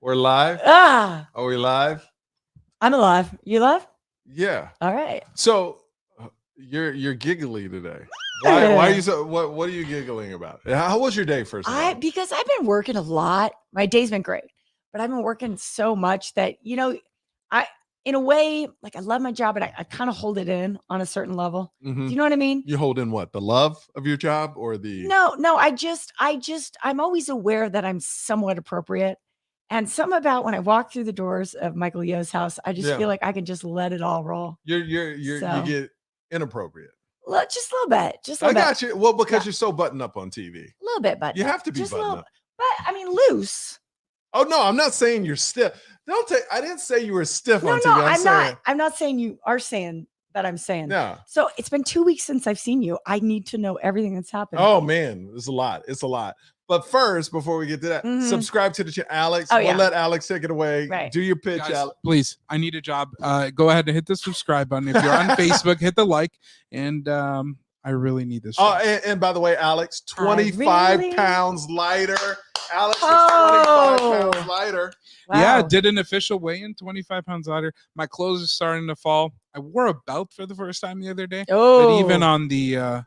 We're live. Ah, Are we live? I'm alive. You alive? Yeah. All right. So you're giggly today. Why are you so? What are you giggling about? How was your day? First of all, Because I've been working a lot. My day's been great, but I've been working so much that I in a way like I love my job, but I kind of hold it in on a certain level. hmm Do you know what I mean? you hold in what, the love of your job or the? No. I'm always aware that I'm somewhat appropriate. And something about when I walk through the doors of Michael Yo's house, I just Yeah. feel like I can just let it all roll. You So get inappropriate. just a little bit, just a I little bit, got you. Well, because Yeah. you're so buttoned up on TV. a little bit, but You have to be just a buttoned little, up. but I mean loose. Oh no, I'm not saying you're stiff. Don't take. I didn't say you were stiff No, on TV. no, I'm I'm saying not. I'm not saying you are saying that I'm saying. no. So it's been 2 weeks since I've seen you. I need to know everything that's happened. Oh man, it's a lot. It's a lot. But first, before we get to that, Mhm. subscribe to the channel. Alex, Oh, we'll yeah. let Alex take it away. Right. Do your pitch, Guys, Alex. please, I need a job. Go ahead and hit the subscribe button. If you're on Facebook, hit the like. And I really need this Oh, job. and by the way, Alex, 25 really- pounds lighter. Alex is Oh. 25 pounds lighter. Yeah, Wow. did an official weigh-in, 25 pounds lighter. My clothes are starting to fall. I wore a belt for the first time the other day. Oh, But even on the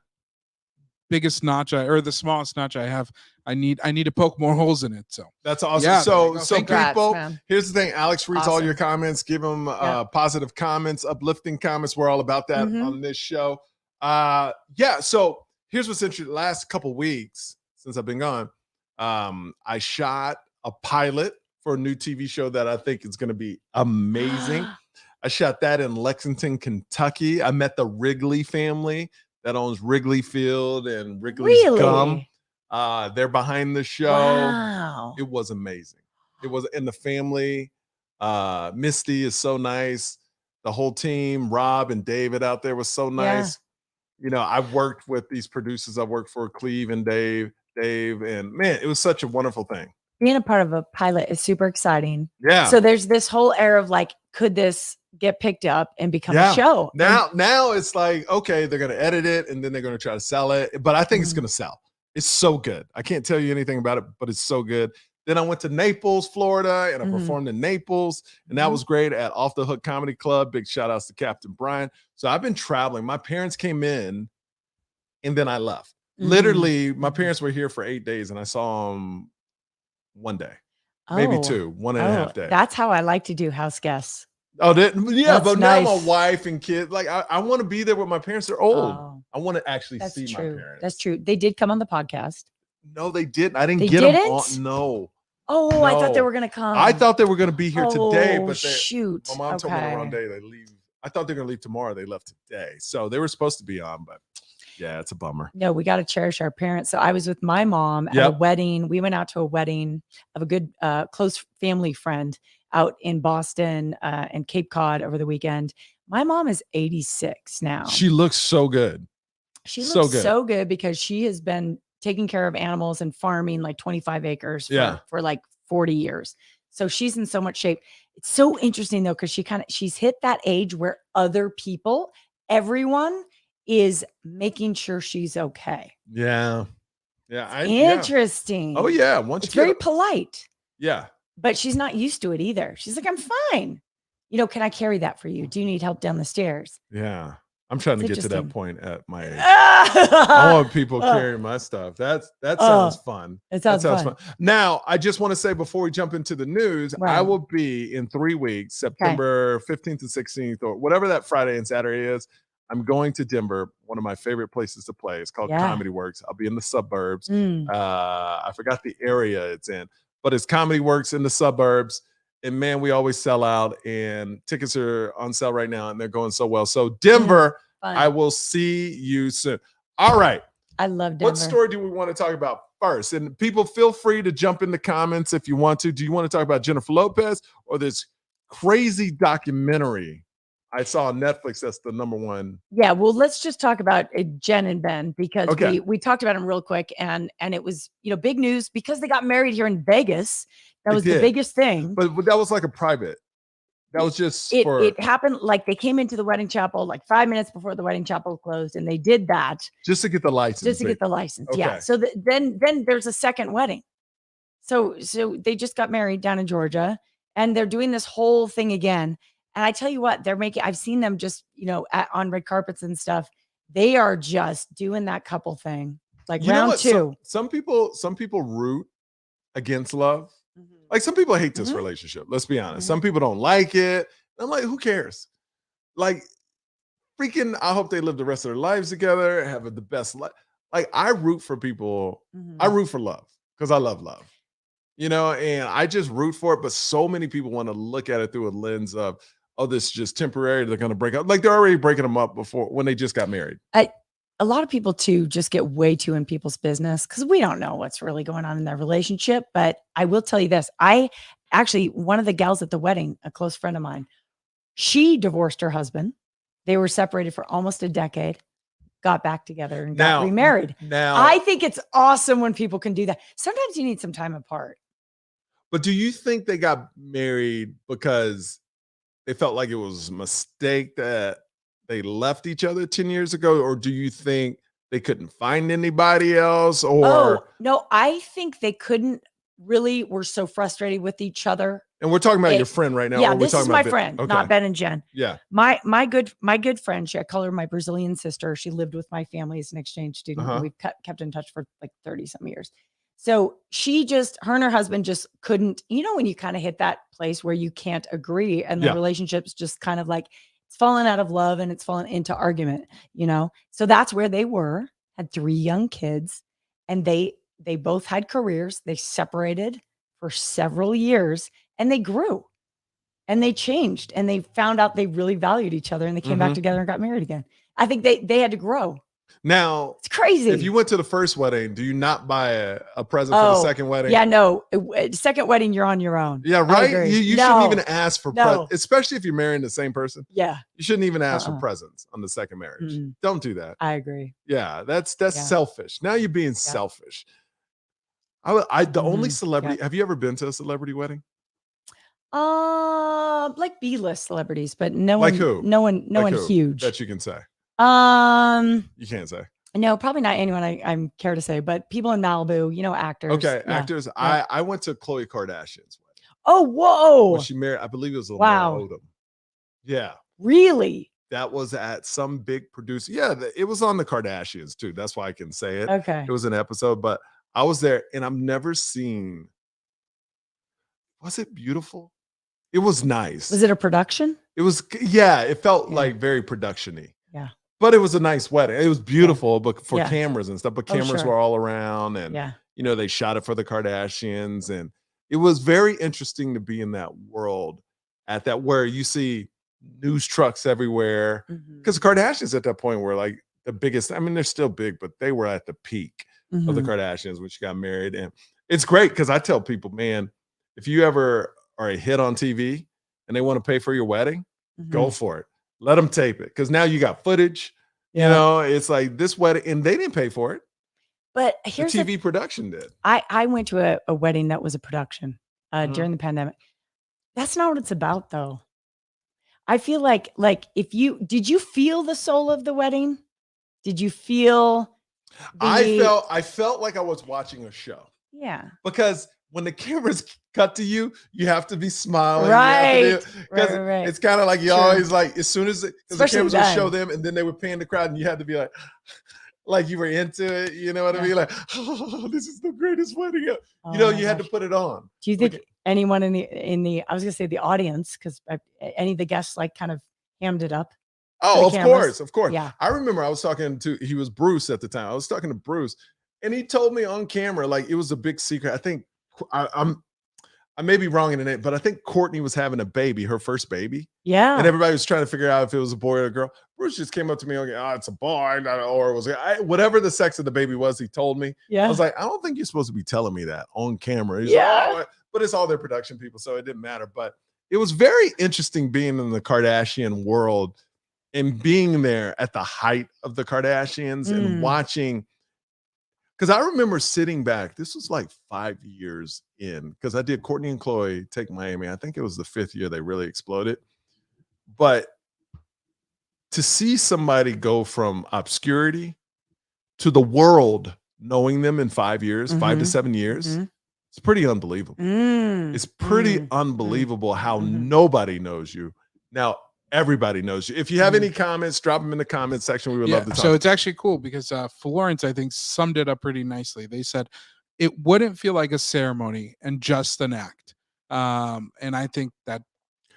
biggest notch or the smallest notch I have, I need to poke more holes in it. So That's awesome. Yeah, there you so go. so Congrats, people, man. here's the thing. Alex reads all Awesome. your comments. Give them Yeah. positive comments, uplifting comments. We're all about that Mhm. on this show. Yeah. So here's what's interesting. The last couple weeks since I've been gone, I shot a pilot for a new TV show that I think is going to be amazing. I shot that in Lexington, Kentucky. I met the Wrigley family that owns Wrigley Field and Wrigley's Gum. Really? They're behind the show. Wow. It was amazing. It was in the family. Misty is so nice. The whole team, Rob and David out there was so nice. You know, I've worked with these producers. I've worked for Cleve and Dave, and man, it was such a wonderful thing. Being a part of a pilot is super exciting. Yeah. So there's this whole air of like, could this get picked up and become a show? Now it's like, okay, they're gonna edit it and then they're gonna try to sell it. But I think it's gonna sell. It's so good. I can't tell you anything about it, but it's so good. Then I went to Naples, Florida, and I performed in Naples, and that was great at Off the Hook Comedy Club. Big shout outs to Captain Brian. So I've been traveling. My parents came in, and then I left. Literally, my parents were here for 8 days, and I saw them one day, maybe two, 1.5 days. That's how I like to do house guests. Oh, yeah, That's but now nice. my wife and kids, like I want to be there with my parents. They're old. Oh. I want to actually That's see true. my parents. That's true. They did come on the podcast. No, they didn't. I didn't They get them didn't? on. No. Oh, I thought they No. were gonna come. I thought they were going to be here today, Oh, but shoot. my mom told me the wrong Okay. day. They leave. I thought they were going to leave tomorrow. They left today. So they were supposed to be on, but yeah, it's a bummer. No, we got to cherish our parents. So I was with my mom at a Yep. wedding. We went out to a wedding of a good, close family friend out in Boston and Cape Cod over the weekend. My mom is 86 now. She looks so good. She so looks good. so good because she has been taking care of animals and farming like 25 acres for like 40 years. So she's in so much shape. It's so interesting though, because she's hit that age where other people, everyone is making sure she's okay. Yeah. Yeah. Interesting. Oh, yeah. Once It's you get very polite, yeah. but she's not used to it either. She's like, I'm fine. Can I carry that for you? Do you need help down the stairs? Yeah. I'm trying to It's get to that interesting. point at my age. I want people carrying my stuff. That sounds fun. It That sounds sounds fun. Now, I just want to say before we jump into the news, Right. I will be in 3 weeks, September 15th and 16th, or whatever that Friday and Saturday is. I'm going to Denver, one of my favorite places to play. It's called Yeah. Comedy Works. I'll be in the suburbs. Mm. I forgot the area it's in, but it's Comedy Works in the suburbs. And man, we always sell out, and tickets are on sale right now, and they're going so well. So Denver, Fun. I will see you soon. All right. I love Denver. What story do we want to talk about first? And people, feel free to jump in the comments if you want to. Do you want to talk about Jennifer Lopez or this crazy documentary I saw on Netflix that's the number one? Yeah, well, let's just talk about Jen and Ben because Okay. we talked about them real quick, and it was big news because they got married here in Vegas. That They was did. the biggest thing. But that was like a private. That was just for It happened like they came into the wedding chapel like 5 minutes before the wedding chapel closed, and they did that just to get the license. just to get the license. Yeah. Okay. So then there's a second wedding. So they just got married down in Georgia, and they're doing this whole thing again. And I tell you what, I've seen them just, on red carpets and stuff. They are just doing that couple thing. Like round two. Some people root against love. Like some people hate this relationship. Let's be honest. Some people don't like it. I'm like, who cares? Like, freaking, I hope they live the rest of their lives together, have the best life. Like, I root for people. I root for love because I love love. And I just root for it. But so many people want to look at it through a lens of, oh, this is just temporary. They're going to break up. Like, they're already breaking them up when they just got married. A lot of people too just get way too in people's business because we don't know what's really going on in their relationship. But I will tell you this. One of the gals at the wedding, a close friend of mine, she divorced her husband. They were separated for almost a decade, got back together and got remarried. Now, I think it's awesome when people can do that. Sometimes you need some time apart. But do you think they got married because they felt like it was a mistake that they left each other 10 years ago? Or do you think they couldn't find anybody else? Or no, I think they couldn't really, were so frustrated with each other. And we're talking about your friend right now. Yeah, this is my friend, not Ben and Jen. Yeah. My good friend, I call her my Brazilian sister. She lived with my family as an exchange student. And we've kept in touch for like 30 some years. So her and her husband just couldn't, when you kind of hit that place where you can't agree and the relationship's just kind of like, it's fallen out of love and it's fallen into argument, So that's where they were, had 3 young kids, and they both had careers. They separated for several years and they grew and they changed and they found out they really valued each other and they came back together and got married again. I think they had to grow. Now, it's crazy. If you went to the first wedding, do you not buy a present for the second wedding? Yeah, no. Second wedding, you're on your own. Yeah, right? You shouldn't even ask for presents, especially if you're marrying the same person. Yeah. You shouldn't even ask for presents on the second marriage. Don't do that. I agree. Yeah, that's selfish. Now you're being selfish. The only celebrity, have you ever been to a celebrity wedding? Like B-list celebrities, but no like one, who? no one who huge that you can say. You can't say. No, probably not anyone I care to say, but people in Malibu, actors. Okay, actors. Yeah. I went to Khloe Kardashian's wedding. Oh, whoa! When she married, I believe it was Lamar Odom. Yeah. Really? That was at some big producer. Yeah, it was on the Kardashians too. That's why I can say it. Okay. It was an episode, but I was there, and I've never seen. Was it beautiful? It was nice. Was it a production? It was, it felt like very production-y. Yeah. But it was a nice wedding. It was beautiful, but for cameras and stuff. But cameras were all around, and they shot it for the Kardashians, and it was very interesting to be in that world at that where you see news trucks everywhere. Because the Kardashians at that point were like the biggest. I mean, they're still big, but they were at the peak of the Kardashians when she got married, and it's great because I tell people, man, if you ever are a hit on TV and they want to pay for your wedding, go for it. Let them tape it because now you got footage. It's like this wedding, and they didn't pay for it. But here's the TV production did. I went to a wedding that was a production during the pandemic. That's not what it's about, though. I feel like did you feel the soul of the wedding? Did you feel? I felt like I was watching a show. Yeah. Because when the cameras cut to you, you have to be smiling. Right. Right. It's kind of like you always like, as soon as the cameras would show them and then they would pan the crowd and you had to be like you were into it. You know what I mean? Like, oh, this is the greatest wedding ever. You had to put it on. Do you think anyone in the, I was going to say the audience, because any of the guests kind of hammed it up? Oh, of course. Yeah. I remember I was talking he was Bruce at the time. I was talking to Bruce and he told me on camera, like it was a big secret. I think I may be wrong in the name, but I think Courtney was having a baby, her first baby. Yeah. And everybody was trying to figure out if it was a boy or a girl. Bruce just came up to me and it's a boy, or it was whatever the sex of the baby was, he told me. Yeah. I was like, I don't think you're supposed to be telling me that on camera. He's but it's all their production people, so it didn't matter. But it was very interesting being in the Kardashian world and being there at the height of the Kardashians and watching. Because I remember sitting back, this was like 5 years in, because I did Courtney and Khloe Take Miami. I think it was the 5th year they really exploded. But to see somebody go from obscurity to the world knowing them in 5 years, 5 to 7 years, It's pretty unbelievable. It's pretty unbelievable how nobody knows you. Now, everybody knows you. If you have any comments, drop them in the comment section. We would love to talk. So it's actually cool because Florence, I think, summed it up pretty nicely. They said it wouldn't feel like a ceremony and just an act. And I think that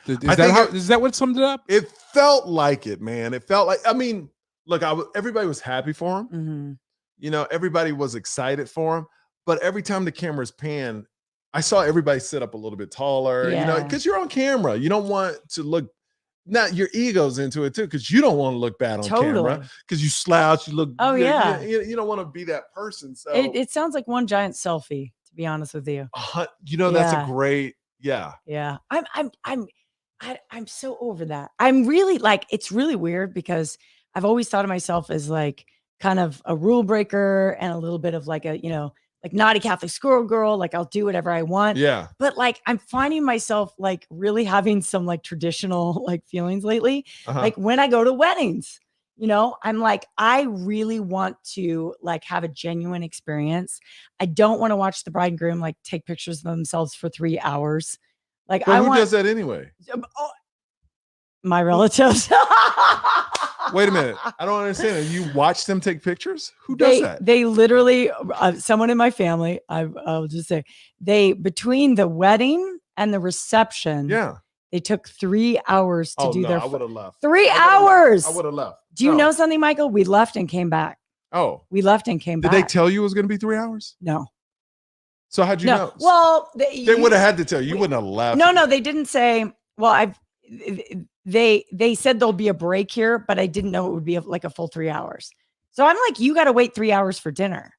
is that what summed it up? It felt like it, man. It felt like, I mean, look, everybody was happy for him. You know, everybody was excited for him. But every time the cameras pan, I saw everybody sit up a little bit taller, you know, because you're on camera. You don't want to look, not your ego's into it too, because you don't want to look bad on camera because you slouch, you look, you don't want to be that person. So it sounds like one giant selfie, to be honest with you. You know, that's a great, yeah. I'm so over that. I'm really like, it's really weird because I've always thought of myself as like kind of a rule breaker and a little bit of like a, you know, like naughty Catholic school girl, like I'll do whatever I want. Yeah. But like, I'm finding myself like really having some like traditional like feelings lately. Like when I go to weddings, you know, I'm like, I really want to like have a genuine experience. I don't want to watch the bride and groom like take pictures of themselves for 3 hours. Like, but who does that anyway? My relatives. Wait a minute. I don't understand. You watch them take pictures? Who does that? They literally, someone in my family, I'll just say, between the wedding and the reception, they took 3 hours to do their. I would have left. 3 hours. I would have left. Do you know something, Michael? We left and came back. Oh. We left and came back. Did they tell you it was going to be 3 hours? No. So how'd you know? Well, they would have had to tell you. You wouldn't have left. No, they didn't say. Well, they said there'll be a break here, but I didn't know it would be like a full 3 hours. So I'm like, you got to wait 3 hours for dinner.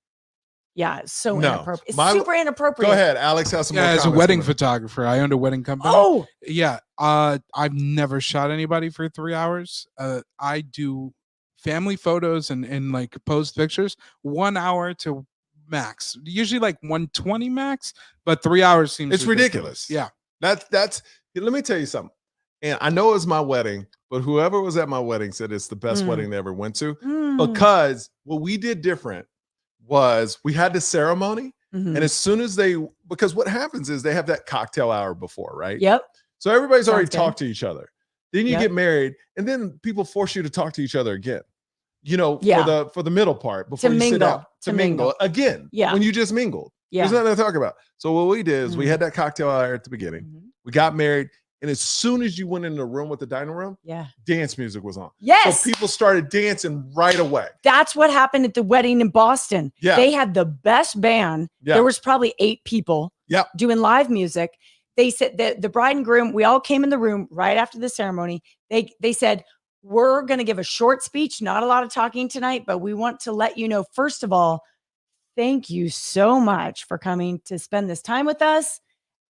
Yeah, it's so inappropriate. It's super inappropriate. Go ahead, Alex has some more as a wedding photographer, I owned a wedding company. Oh, yeah. I've never shot anybody for 3 hours. I do family photos and like post pictures 1 hour to max, usually like 120 max, but 3 hours seems it's ridiculous. Yeah, that's. Let me tell you something. And I know it was my wedding, but whoever was at my wedding said it's the best wedding they ever went to because what we did different was we had the ceremony. And as soon as because what happens is they have that cocktail hour before, right? Yep. So everybody's already talked to each other. Then you get married and then people force you to talk to each other again, you know, for the middle part before you sit down to mingle again. Yeah. When you just mingled. Yeah. There's nothing to talk about. So what we did is we had that cocktail hour at the beginning. We got married. And as soon as you went in the room with the dining room, dance music was on. Yes. So people started dancing right away. That's what happened at the wedding in Boston. Yeah. They had the best band. Yeah. There was probably 8 people doing live music. They said that the bride and groom, we all came in the room right after the ceremony. They said, we're going to give a short speech, not a lot of talking tonight, but we want to let you know, first of all, thank you so much for coming to spend this time with us.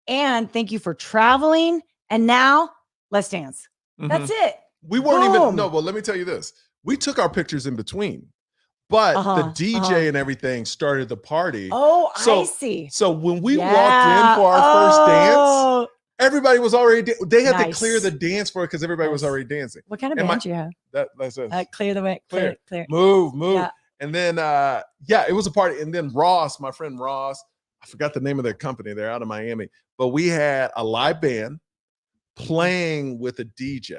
And thank you for traveling. And now let's dance. That's it. We weren't even, well, let me tell you this. We took our pictures in between, but the DJ and everything started the party. Oh, I see. So when we walked in for our first dance, everybody was already, they had to clear the dance for it because everybody was already dancing. What kind of band do you have? That's it. Clear the way. Clear. Move. Yeah. And then, it was a party. And then Ross, my friend Ross, I forgot the name of their company. They're out of Miami, but we had a live band playing with a DJ.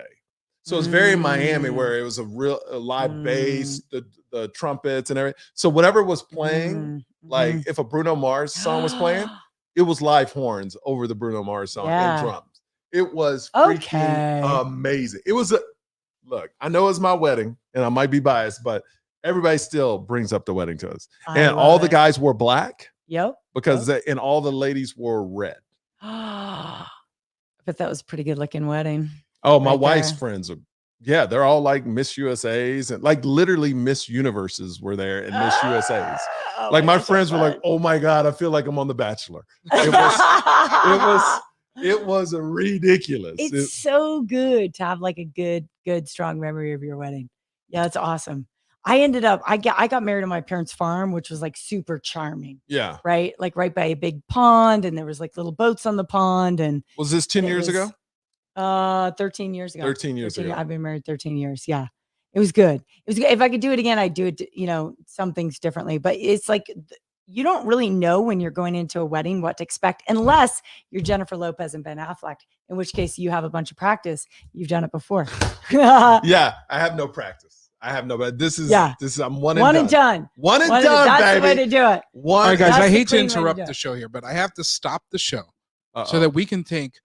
So it's very Miami where it was a live bass, the trumpets and everything. So whatever was playing, like if a Bruno Mars song was playing, it was live horns over the Bruno Mars song and drums. It was freaking amazing. It was look, I know it's my wedding and I might be biased, but everybody still brings up the wedding to us. And all the guys wore black. Yep. Because and all the ladies wore red. But that was a pretty good looking wedding. Oh, my wife's friends are, they're all like Miss USAs and like literally Miss Universes were there and Miss USAs. Like my friends were like, oh my God, I feel like I'm on The Bachelor. It was ridiculous. It's so good to have like a good, strong memory of your wedding. Yeah, that's awesome. I got married on my parents' farm, which was like super charming. Yeah. Right. Like right by a big pond. And there was like little boats on the pond. And was this 10 years ago? 13 years ago. 13 years ago. I've been married 13 years. Yeah. It was good. It was good. If I could do it again, I'd do it, you know, some things differently, but it's like you don't really know when you're going into a wedding what to expect, unless you're Jennifer Lopez and Ben Affleck, in which case you have a bunch of practice. You've done it before. Yeah, I have no practice. I have no, but this is I'm one and done. One and done, that's baby. the way to do it. All right, guys, I hate to clean way to interrupt do the it. show here, but I have to stop the show so that we can thank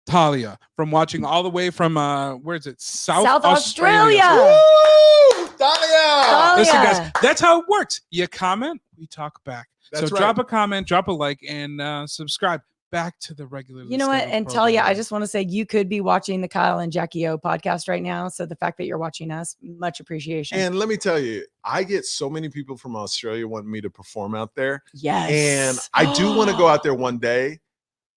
Talia from watching all the way from where is it? South Australia. Woo! Talia! Listen, guys, that's how it works. You comment, we talk back. That's so right. drop a comment, drop a like, and subscribe. Back to the regular. You know what? And Talia, I just want to say you could be watching the Kyle and Jackie O podcast right now. So the fact that you're watching us, much appreciation. And let me tell you, I get so many people from Australia wanting me to perform out there. Yes. And I do want to go out there one day.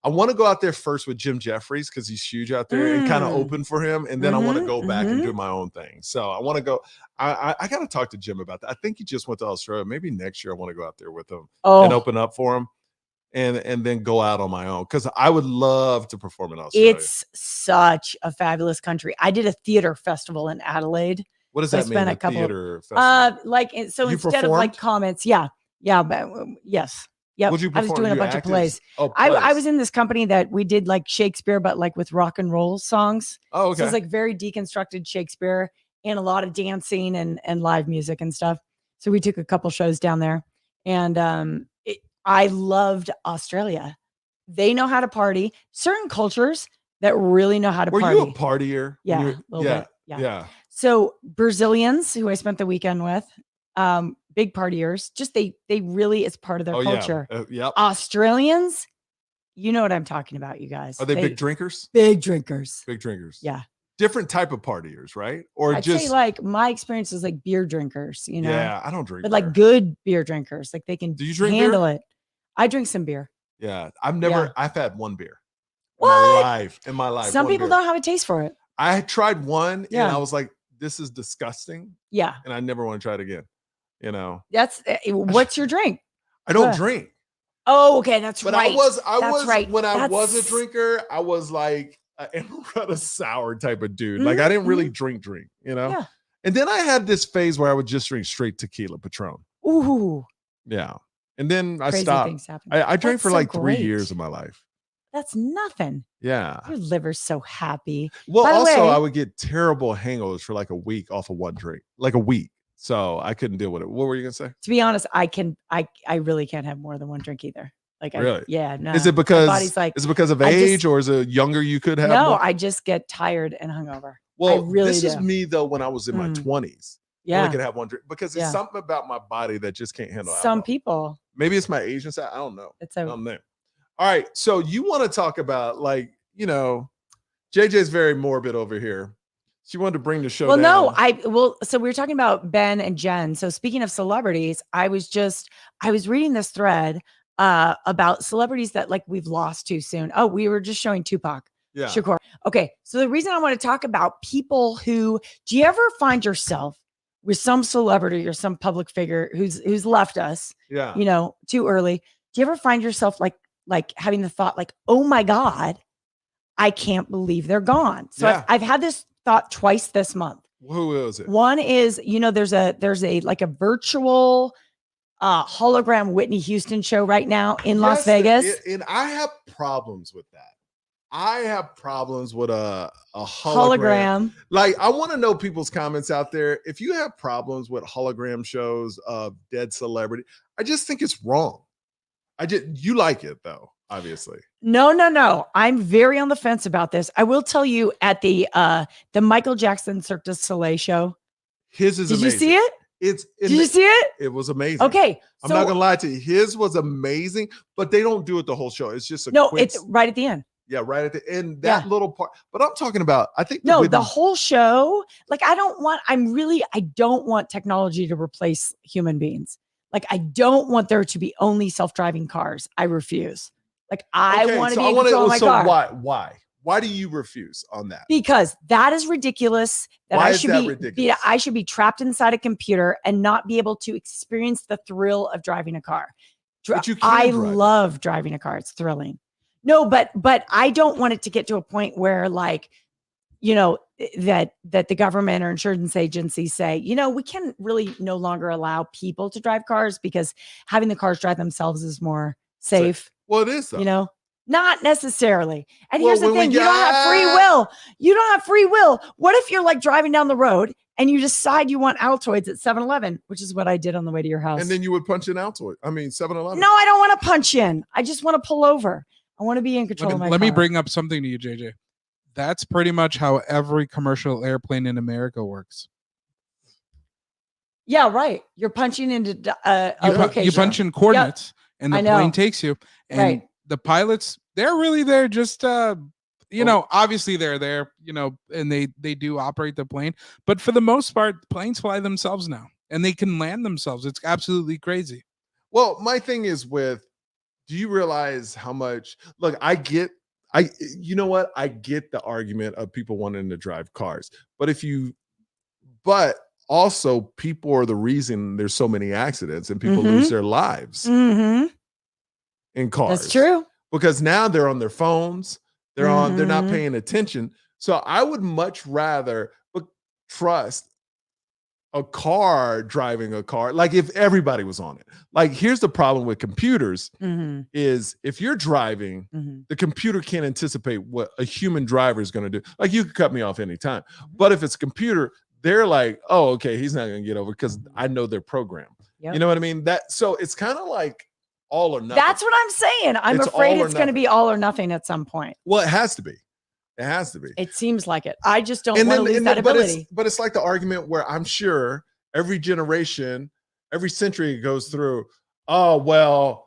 I want to go out there first with Jim Jeffries because he's huge out there and kind of open for him. And then I want to go back and do my own thing. So I want to go. I got to talk to Jim about that. I think he just went to Australia. Maybe next year I want to go out there with him and open up for him. And then go out on my own because I would love to perform in Australia. It's such a fabulous country. I did a theater festival in Adelaide. What does that mean? A couple, theater festival? So you instead performed? of like comments, but yes. Yep. What'd you I was perform? doing a You bunch acted? of plays. Oh, plays. I was in this company that we did like Shakespeare, but like with rock and roll songs. Oh, okay. So it's like very deconstructed Shakespeare and a lot of dancing and live music and stuff. So we took a couple shows down there, and I loved Australia. They know how to party. Certain cultures that really know how to party. Were you a partier? Yeah, a little bit. Yeah. So Brazilians, who I spent the weekend with, big partiers, just they really, it's part of their culture. Yeah. Yep. Australians, you know what I'm talking about, you guys. Are they big drinkers? Big drinkers. Big drinkers. Yeah. Different type of partiers, right? Or I'd just say like my experience is like beer drinkers, you know. Yeah, I don't drink but beer. like good beer drinkers, like they can Do you drink handle beer? it. I drink some beer. Yeah. I've had one beer What? in my life. Some one people beer. don't have a taste for it. I tried one Yeah. and I was like, this is disgusting. Yeah. And I never want to try it again. You know, That's what's your drink? I don't drink. Oh, okay. That's But right. I was right. when I was a drinker, I was like an amaretto sour type of dude. Like I didn't really drink, you know? Yeah. And then I had this phase where I would just drink straight tequila Patron. Ooh. Yeah. And then I Crazy stopped. things happen. I drank That's for so like 3 great. years of my life. That's nothing. Yeah. Your liver's so happy. Well, By the also way- I would get terrible hangovers for like a week off of one drink, like a week. So I couldn't deal with it. What were you gonna say? To be honest, I really can't have more than one drink either. Like Really? No. Is it My because body's like, is it because of I just- age or is it younger you could have? no, more? I just get tired and hungover. Well, really this is do. me though when I was in my 20s. I Yeah. could have one drink because there's something about my body that just can't handle Some alcohol. people. Maybe it's my Asian side. I don't know. It's I'm there. All right. So you want to talk about like, you know, JJ's very morbid over here. She wanted to bring the show Well, down. no, so we were talking about Ben and Jen. So speaking of celebrities, I was reading this thread about celebrities that like we've lost too soon. Oh, we were just showing Tupac Yeah. Shakur. Okay. So the reason I want to talk about people do you ever find yourself with some celebrity or some public figure who's left us, Yeah. you know, too early? Do you ever find yourself like having the thought like, oh my God, I can't believe they're gone. So Yeah. I've had this thought twice this month. Who is it? One is, you know, there's a like a virtual hologram Whitney Houston show right now in Las Vegas. And I have problems with that. I have problems with a hologram. Like, I want to know people's comments out there. If you have problems with hologram shows of dead celebrity, I just think it's wrong. You like it though, obviously. No. I'm very on the fence about this. I will tell you at the Michael Jackson Cirque du Soleil show. His is amazing. Did you see it? Did you see it? It was amazing. Okay. I'm not gonna lie to you. His was amazing, but they don't do it the whole show. It's just it's right at the end. Yeah, right at the end, that little part. But I'm talking about, I think the whole show. Like, I don't want technology to replace human beings. Like, I don't want there to be only self-driving cars. I refuse. Like, I want to be in control of my car. Why do you refuse on that? Because that is ridiculous. Why is that ridiculous? I should be trapped inside a computer and not be able to experience the thrill of driving a car. But you I can drive. love driving a car. It's thrilling. No, but I don't want it to get to a point where, like, you know, that the government or insurance agencies say, we can really no longer allow people to drive cars because having the cars drive themselves is more safe. Well, it is though. Not necessarily. And Well, here's the thing, you don't have free will. You don't have free will. What if you're like driving down the road and you decide you want Altoids at 7-Eleven, which is what I did on the way to your house. And then you would punch in Altoid. 7-Eleven. No, I don't want to punch in. I just want to pull over. I want to be in control of my car. Let me bring up something to you, JJ. That's pretty much how every commercial airplane in America works. Yeah, right. You're punching into a location. You punch in coordinates, and the plane takes you. And the pilots, they're really there just obviously they're there, and they do operate the plane, but for the most part, planes fly themselves now and they can land themselves. It's absolutely crazy. Well, my thing is do you realize how much, look, I get the argument of people wanting to drive cars, but also people are the reason there's so many accidents and people lose their lives in cars. That's true. Because now they're on their phones. They're not paying attention. So I would much rather trust a car driving a car. Like if everybody was on it. Like here's the problem with computers is if you're driving, the computer can't anticipate what a human driver is going to do. Like you could cut me off anytime. But if it's a computer, they're like, oh, okay, he's not going to get over because I know their program. Yep. You know what I mean? So it's kind of like all or nothing. That's what I'm saying. I'm afraid it's going to be all or nothing at some point. Well, it has to be. It has to be. It seems like it. I just don't want to lose that ability. But it's like the argument where I'm sure every generation, every century it goes through, oh, well,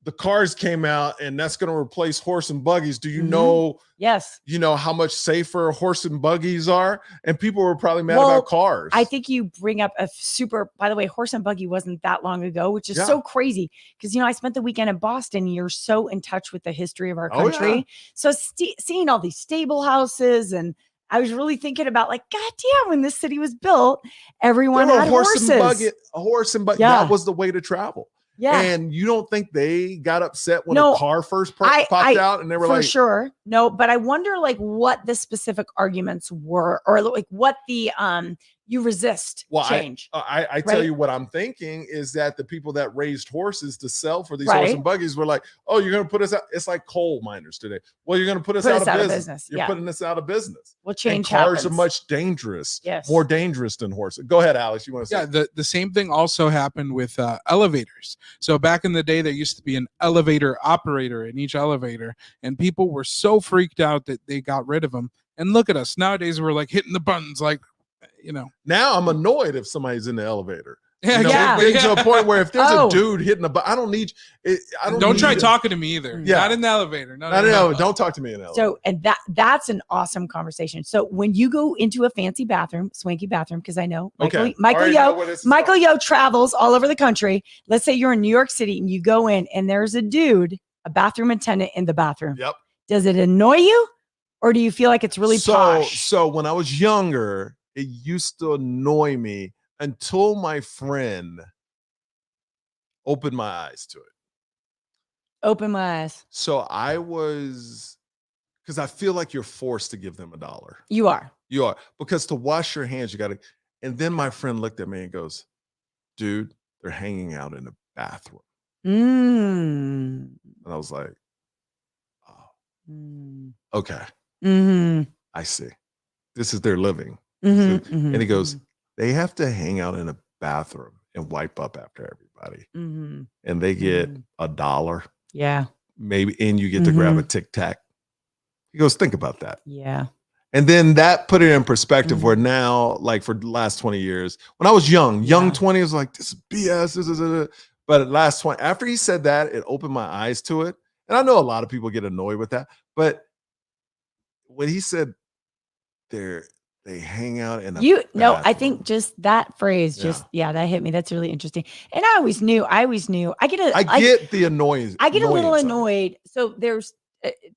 the cars came out and that's going to replace horse and buggies. Do you know? Yes. You know how much safer horse and buggies are? And people were probably mad about cars. I think you bring up by the way, horse and buggy wasn't that long ago, which is so crazy because, I spent the weekend in Boston. You're so in touch with the history of our country. Yeah. So seeing all these stable houses, and I was really thinking about like, God damn, when this city was built, everyone had horses. A horse and buggy. That was the way to travel. Yeah. And you don't think they got upset when a car first popped out and they were for sure. No, but I wonder like what the specific arguments were or like what the you resist change. I tell you what I'm thinking is that the people that raised horses to sell for these horse and buggies were like, oh, you're going to put us out. It's like coal miners today. Well, you're going to put us out of business. You're putting us out of business. Well, change and cars happens. are much dangerous. Yes. More dangerous than horses. Go ahead, Alex. You want to say? Yeah, the same thing also happened with elevators. So back in the day, there used to be an elevator operator in each elevator, and people were so freaked out that they got rid of them. And look at us. Nowadays, we're like hitting the buttons like, Now I'm annoyed if somebody's in the elevator. Yeah, we're getting to a point where if there's a dude hitting the button, I don't need. Don't try talking to me either. Yeah. Not in the elevator. Not in the elevator. Don't talk to me in the elevator. So, and that's an awesome conversation. So when you go into a fancy bathroom, swanky bathroom, because I know Michael Yo travels all over the country. Let's say you're in New York City and you go in and there's a bathroom attendant in the bathroom. Yep. Does it annoy you, or do you feel like it's really posh? So when I was younger, it used to annoy me until my friend opened my eyes to it. Open my eyes. So because I feel like you're forced to give them $1. You are. Because to wash your hands, you got to. And then my friend looked at me and goes, dude, they're hanging out in the bathroom. And I was like, oh, okay. I see. This is their living. And he goes, they have to hang out in a bathroom and wipe up after everybody. And they get $1. Yeah. Maybe, and you get to grab a Tic Tac. He goes, think about that. Yeah. And then that put it in perspective where now, like for the last 20 years, when I was young 20, was like, this is BS. But after he said that, it opened my eyes to it. And I know a lot of people get annoyed with that. But when he said they hang out in bathroom. I think just that phrase, that hit me. That's really interesting. And I always knew. I get the annoyance. I get a little annoyed. So there's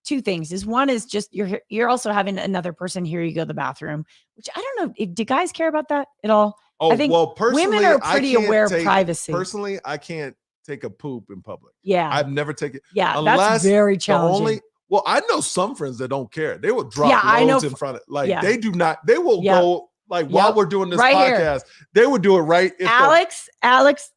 two things. One is just you're also having another person hear you go to the bathroom, which I don't know. Do guys care about that at all? Oh, I think women are pretty aware of privacy. Personally, I can't take a poop in public. Yeah. I've never taken. Yeah, that's very challenging. Well, I know some friends that don't care. They will drop I know loads in front of, like, yeah. they do not, they will Yep. go, like, while we're doing this Right podcast, they would do it right. If Alex,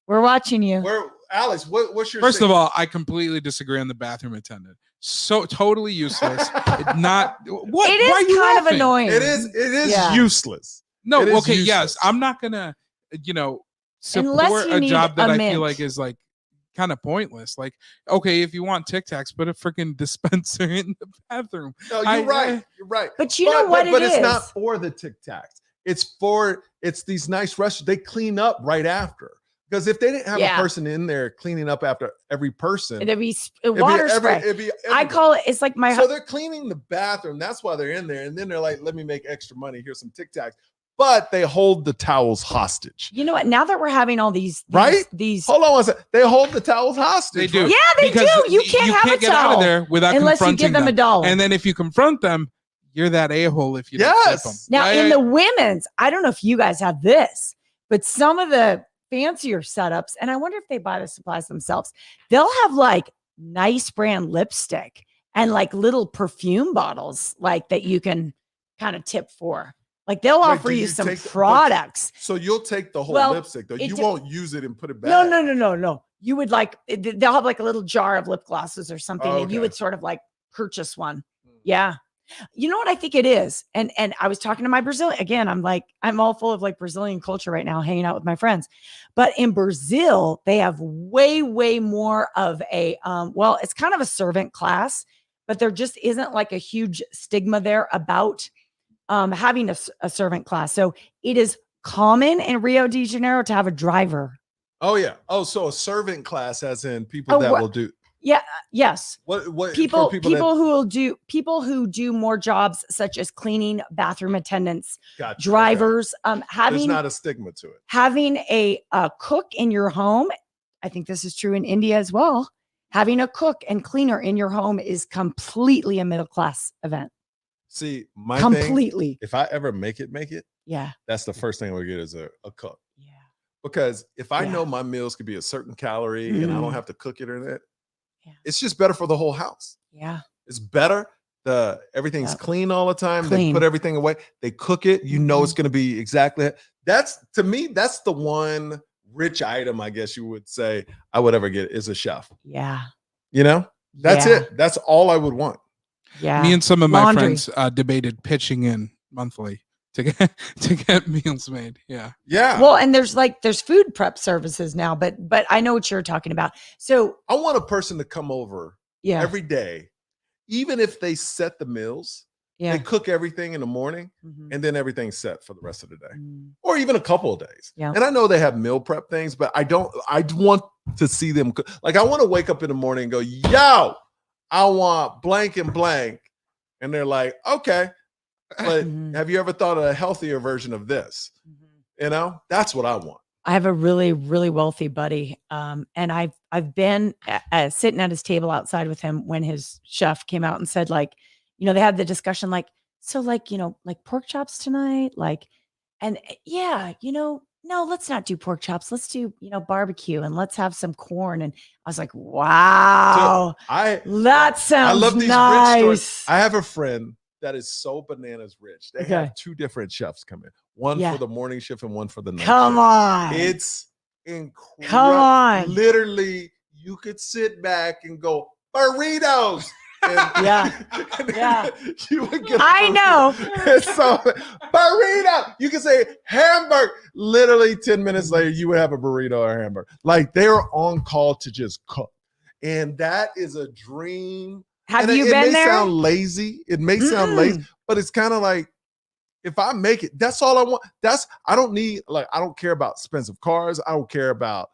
we're watching you. Alex, what's your First of all, I completely disagree on the bathroom attendant. So totally useless. Not what? It is why are you kind laughing? of annoying. It is useless. No, it is okay, useless. yes. I'm not gonna, Unless support you a need job that a I feel mint. like is like kind of pointless. Like, okay, if you want Tic Tacs, put a freaking dispenser in the bathroom. No, you're right. You're right. But you know what but it it's is? not for the Tic Tacs. It's these nice restaurants. They clean up right after. Because if they didn't have a person in there cleaning up after every person, it'd be water spray. I call it. It's like so they're cleaning the bathroom. That's why they're in there. And then they're like, "Let me make extra money. Here's some Tic Tacs." But they hold the towels hostage. You know what? Now that we're having all these hold on one second. They hold the towels hostage. They do. Yeah, they do. You can't get out of there without unless you confronting give them $1. And then if you confront them, you're that a-hole if you don't tip them. Now in the women's, I don't know if you guys have this, but some of the fancier setups, and I wonder if they buy the supplies themselves, they'll have like nice brand lipstick and like little perfume bottles like that you can kind of tip for. Like they'll offer you some products. So you'll take the whole lipstick though. You won't use it and put it back. No. You would like, they'll have like a little jar of lip glosses or something, and you would sort of like purchase one. Yeah. You know what I think it is? And I was talking to my Brazilian, again, I'm all full of like Brazilian culture right now, hanging out with my friends. But in Brazil, they have way, way more of a, it's kind of a servant class, but there just isn't like a huge stigma there about having a servant class. So it is common in Rio de Janeiro to have a driver. Oh yeah. Oh, so a servant class, as in people that will do. Yeah. Yes. What people who do more jobs such as cleaning, bathroom attendants, drivers. There's not a stigma to it. Having a cook in your home. I think this is true in India as well. Having a cook and cleaner in your home is completely a middle class event. See, my completely. Thing, if I ever make it, yeah, that's the first thing I would get is a cook. Yeah. Because if I know my meals could be a certain calorie and I don't have to cook it or that, it's just better for the whole house. Yeah. It's better. Everything's clean all the time. They put everything away. They cook it. You know it's going to be exactly. That's, to me, that's the one rich item, I guess you would say, I would ever get is a chef. Yeah. You know, that's it. That's all I would want. Yeah. Me and some of my friends debated pitching in monthly to get meals made. Yeah. Yeah. Well, and there's food prep services now, but I know what you're talking about. So I want a person to come over every day, even if they set the meals, they cook everything in the morning and then everything's set for the rest of the day or even a couple of days. Yeah. And I know they have meal prep things, but I want to see them cook. Like I want to wake up in the morning and go, yo, I want blank and blank. And they're like, okay, but have you ever thought of a healthier version of this? You know, that's what I want. I have a really, really wealthy buddy. And I've been sitting at his table outside with him when his chef came out and said, like, you know, they had the discussion, like, so like, you know, like pork chops tonight, like, and no, let's not do pork chops. Let's do, barbecue and let's have some corn. And I was like, wow, that sounds I love these nice. rich stories. I have a friend that is so bananas rich. They have two different chefs come in, one for the morning shift and one for the night shift. Come on. It's incredible. Come on. Literally, you could sit back and go, burritos. And you would get I know. So burrito. You can say hamburger. Literally 10 minutes later, you would have a burrito or a hamburger. Like they are on call to just cook. And that is a dream. Have you been there? It may sound lazy. It may sound lazy, but it's kind of like, if I make it, that's all I want. I don't care about expensive cars. I don't care about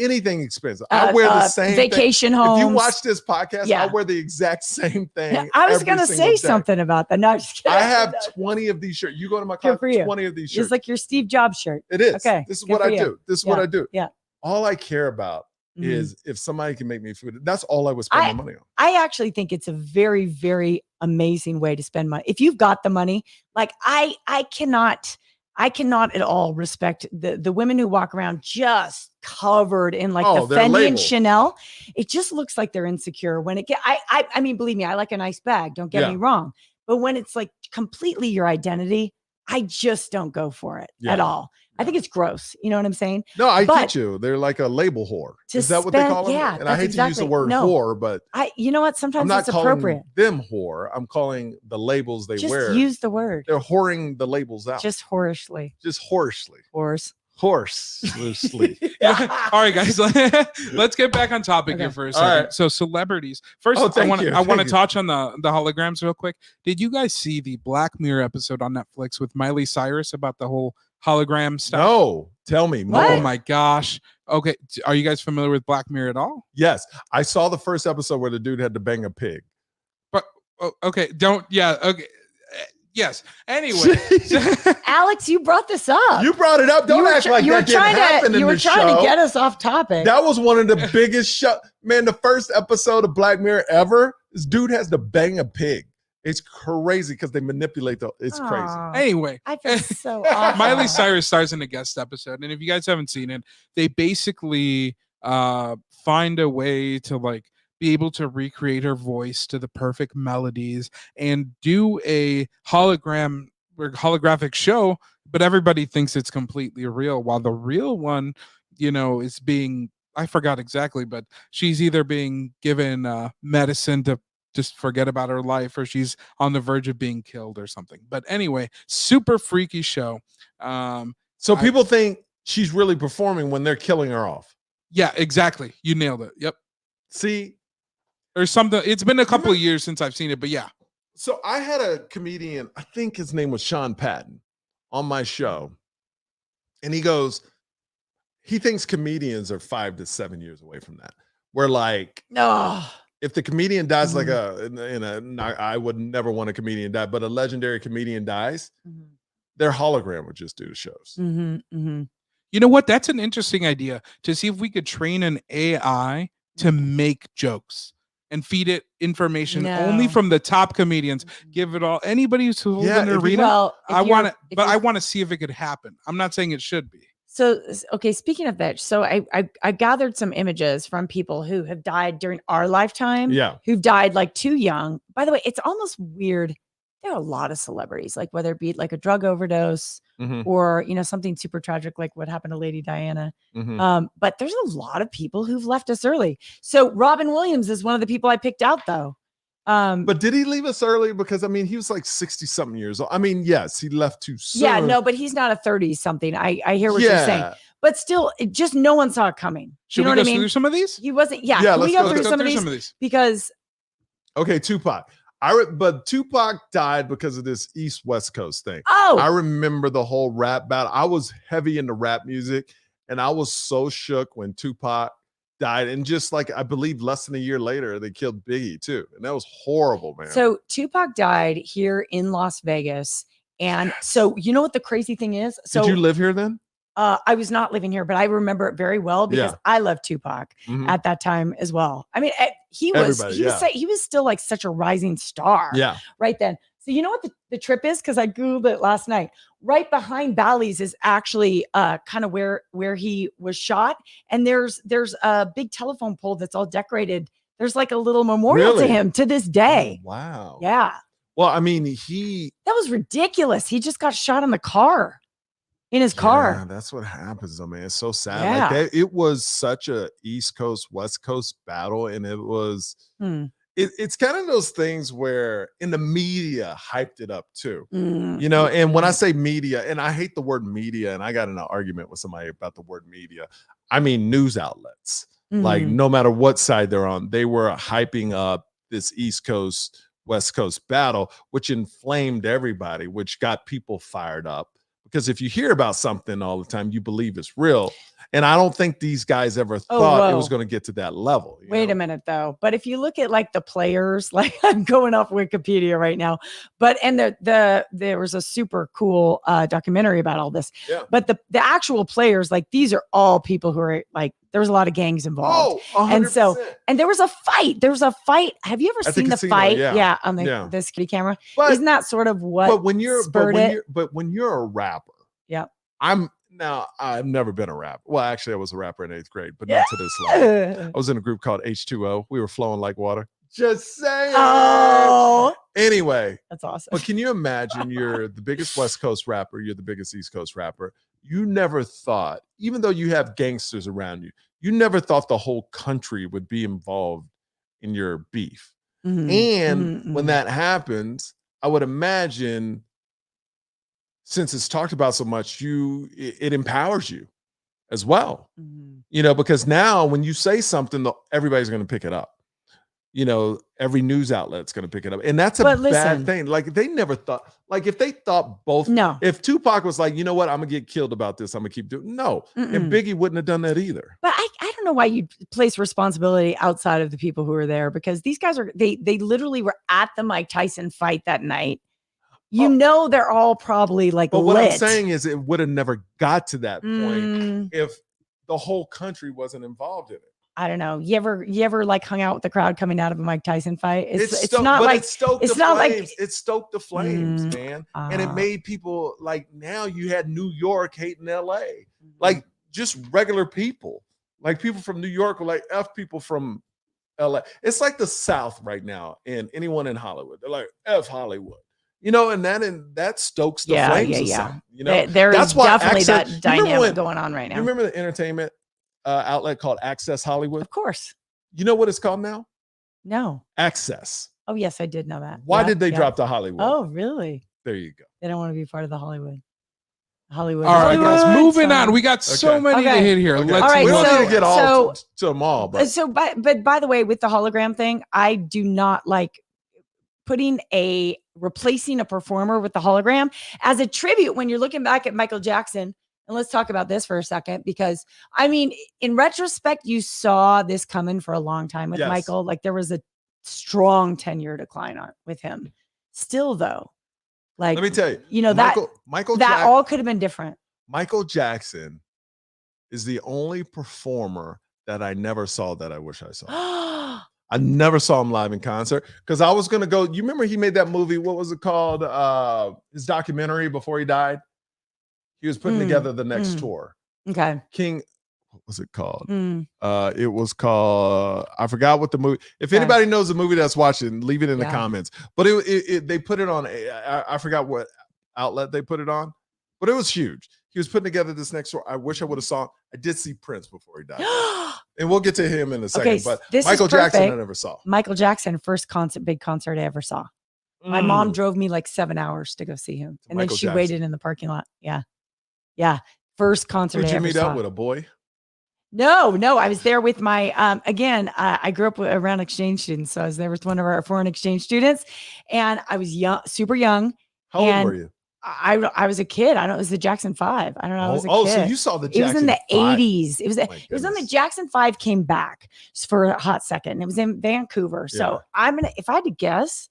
anything expensive. I wear the same vacation thing. homes. If you watch this podcast, I wear the exact same thing. I was going to say something about that. No, just kidding. I have 20 of these shirts. You go to my car, 20 of these shirts. It's like your Steve Jobs shirt. It is. Okay. This is what I do. This is what I do. Yeah. All I care about is if somebody can make me food. That's all I would spend my money on. I actually think it's a very, very amazing way to spend money. If you've got the money, like I cannot I cannot at all respect the women who walk around just covered in like the they're Fendi and labeled. Chanel. It just looks like they're insecure when it get. I mean, believe me, I like a nice bag. Don't get me wrong, but when it's like completely your identity, I just don't go for it at all. I think it's gross. You know what I'm saying? No, I get you. They're like a label whore. Is that what they call them? Yeah, and I hate to use the word whore, but you know what? Sometimes I'm not it's appropriate. calling them whore. I'm calling the labels they wear. Just use the word. They're whoring the labels out. Just whorishly. Just hoarsely. Hoarsely. All right, guys. Let's get back on topic here for a second. Right. So celebrities. First, I want to touch on the holograms real quick. Did you guys see the Black Mirror episode on Netflix with Miley Cyrus about the whole hologram stuff? No. Tell me more. Oh my gosh. Okay. Are you guys familiar with Black Mirror at all? Yes. I saw the first episode where the dude had to bang a pig. But okay. Okay. Yes. Anyway, Alex, you brought this up. You brought it up. Don't act like that didn't happen in the show. You were trying to get us off topic. That was one of the biggest show. Man, the first episode of Black Mirror ever, this dude has to bang a pig. It's crazy because they manipulate it's crazy. Anyway, I feel so awful. Miley Cyrus stars in a guest episode, and if you guys haven't seen it, they basically find a way to like be able to recreate her voice to the perfect melodies and do a hologram or holographic show, but everybody thinks it's completely real, while the real one, you know, is being, I forgot exactly, but she's either being given medicine to just forget about her life, or she's on the verge of being killed or something. But anyway, super freaky show. So people think she's really performing when they're killing her off. Yeah, exactly. You nailed it. Yep. See, or something. It's been a couple of years since I've seen it, but yeah. So I had a comedian, I think his name was Sean Patton, on my show. And he goes, he thinks comedians are 5 to 7 years away from that. We're like, no. If the comedian dies like I would never want a comedian die, but a legendary comedian dies, their hologram would just do the shows. You know what? That's an interesting idea, to see if we could train an AI to make jokes and feed it information only from the top comedians. Give it all anybody who's holding an arena. Well, I want to see if it could happen. I'm not saying it should be. So, okay, speaking of that, so I gathered some images from people who have died during our lifetime. Yeah. Who've died like too young. By the way, it's almost weird. There are a lot of celebrities, like whether it be like a drug overdose or, you know, something super tragic like what happened to Lady Diana. But there's a lot of people who've left us early. So Robin Williams is one of the people I picked out, though. But did he leave us early? Because I mean, he was like 60 something years old. I mean, yes, he left too soon. Yeah, no, but he's not a 30 something. I hear what you're saying, but still, it just no one saw it coming. Should we go through some of these? He wasn't. Yeah, can we go through some of these? Because okay, Tupac. But Tupac died because of this East-West Coast thing. Oh, I remember the whole rap battle. I was heavy into rap music, and I was so shook when Tupac died. And just like, I believe less than a year later, they killed Biggie too. And that was horrible, man. So Tupac died here in Las Vegas. And so, you know what the crazy thing is? So did you live here then? I was not living here, but I remember it very well because I loved Tupac at that time as well. I mean, he was still like such a rising star right then. So you know what the trip is? Because I Googled it last night. Right behind Bally's is actually kind of where he was shot. And there's a big telephone pole that's all decorated. There's like a little memorial to him to this day. Oh, wow. Yeah. Well, I mean, that was ridiculous. He just got shot in the car. In his car. Yeah, that's what happens though, man. It's so sad. Yeah. Like it was such a East Coast, West Coast battle. And it was it's kind of those things where in the media hyped it up too. You know, and when I say media, and I hate the word media, and I got in an argument with somebody about the word media, I mean news outlets. Like no matter what side they're on, they were hyping up this East Coast, West Coast battle, which inflamed everybody, which got people fired up. Because if you hear about something all the time, you believe it's real. And I don't think these guys ever thought it was going to get to that level. Wait a minute, though. But if you look at like the players, like I'm going off Wikipedia right now, but there was a super cool documentary about all this. Yeah. But the actual players, like these are all people who are like, there was a lot of gangs involved. Oh, 100%. And there was a fight. There was a fight. Have you ever seen the fight? Yeah, on the security camera. But, isn't that sort of what but when you're a rapper, Yeah. I've never been a rapper. Well, actually, I was a rapper in 8th grade, but not to this level. I was in a group called H2O. We were flowing like water. Just saying. Oh, anyway, that's awesome. But can you imagine you're the biggest West Coast rapper, you're the biggest East Coast rapper. You never thought, even though you have gangsters around you, you never thought the whole country would be involved in your beef. And when that happens, I would imagine, since it's talked about so much, it empowers you as well. Because now when you say something, everybody's going to pick it up. Every news outlet's going to pick it up. And that's a bad thing. Like, they never thought, like, if they thought both, if Tupac was like, you know what, I'm going to get killed about this, I'm going to keep doing, and Biggie wouldn't have done that either. But I don't know why you place responsibility outside of the people who were there, because these guys they literally were at the Mike Tyson fight that night. They're all probably like but what lit. I'm saying is it would have never got to that point if the whole country wasn't involved in it. I don't know. You ever like hung out with the crowd coming out of a Mike Tyson fight? It stoked the flames, man. And it made people, like, now you had New York hating LA. Like, just regular people. Like, people from New York were like, F people from LA. It's like the South right now, and anyone in Hollywood. They're like, F Hollywood. And that stokes the flames of something. That's definitely that dynamic going on right now. You remember the entertainment outlet called Access Hollywood? Of course. You know what it's called now? No. Access. Oh, yes, I did know that. Why did they drop to Hollywood? Oh, really? There you go. They don't want to be part of the Hollywood. All right, guys, moving on. We got so many to hit here. Okay. Let's all right, we don't need to get all to them all. But by the way, with the hologram thing, I do not like replacing a performer with the hologram as a tribute when you're looking back at Michael Jackson. And let's talk about this for a second, because I mean, in retrospect, you saw this coming for a long time with Michael. Like, there was a strong 10-year decline with him. Still, though, like, let me tell you, Michael that all could have been different. Michael Jackson is the only performer that I never saw that I wish I saw. I never saw him live in concert, because I was going to go. You remember he made that movie? What was it called? His documentary before he died. He was putting together the next tour. Okay. King, what was it called? It was called, I forgot what the movie. If anybody knows the movie that's watching, leave it in the comments. But they put it on, I forgot what outlet they put it on, but it was huge. He was putting together this next tour. I wish I would have saw. I did see Prince before he died. And we'll get to him in a second. But Michael Jackson I never saw. Michael Jackson, first big concert I ever saw. My mom drove me like 7 hours to go see him. And then she waited in the parking lot. Yeah. First concert. Did you meet up with a boy? No. I was there with my, I grew up around exchange students. So I was there with one of our foreign exchange students, and I was young, super young. How old were you? I was a kid. I don't know. It was the Jackson 5. I don't know. I was a kid. So you saw the Jackson 5. It was in the 80s. It was when the Jackson 5 came back for a hot second. It was in Vancouver. So if I had to guess,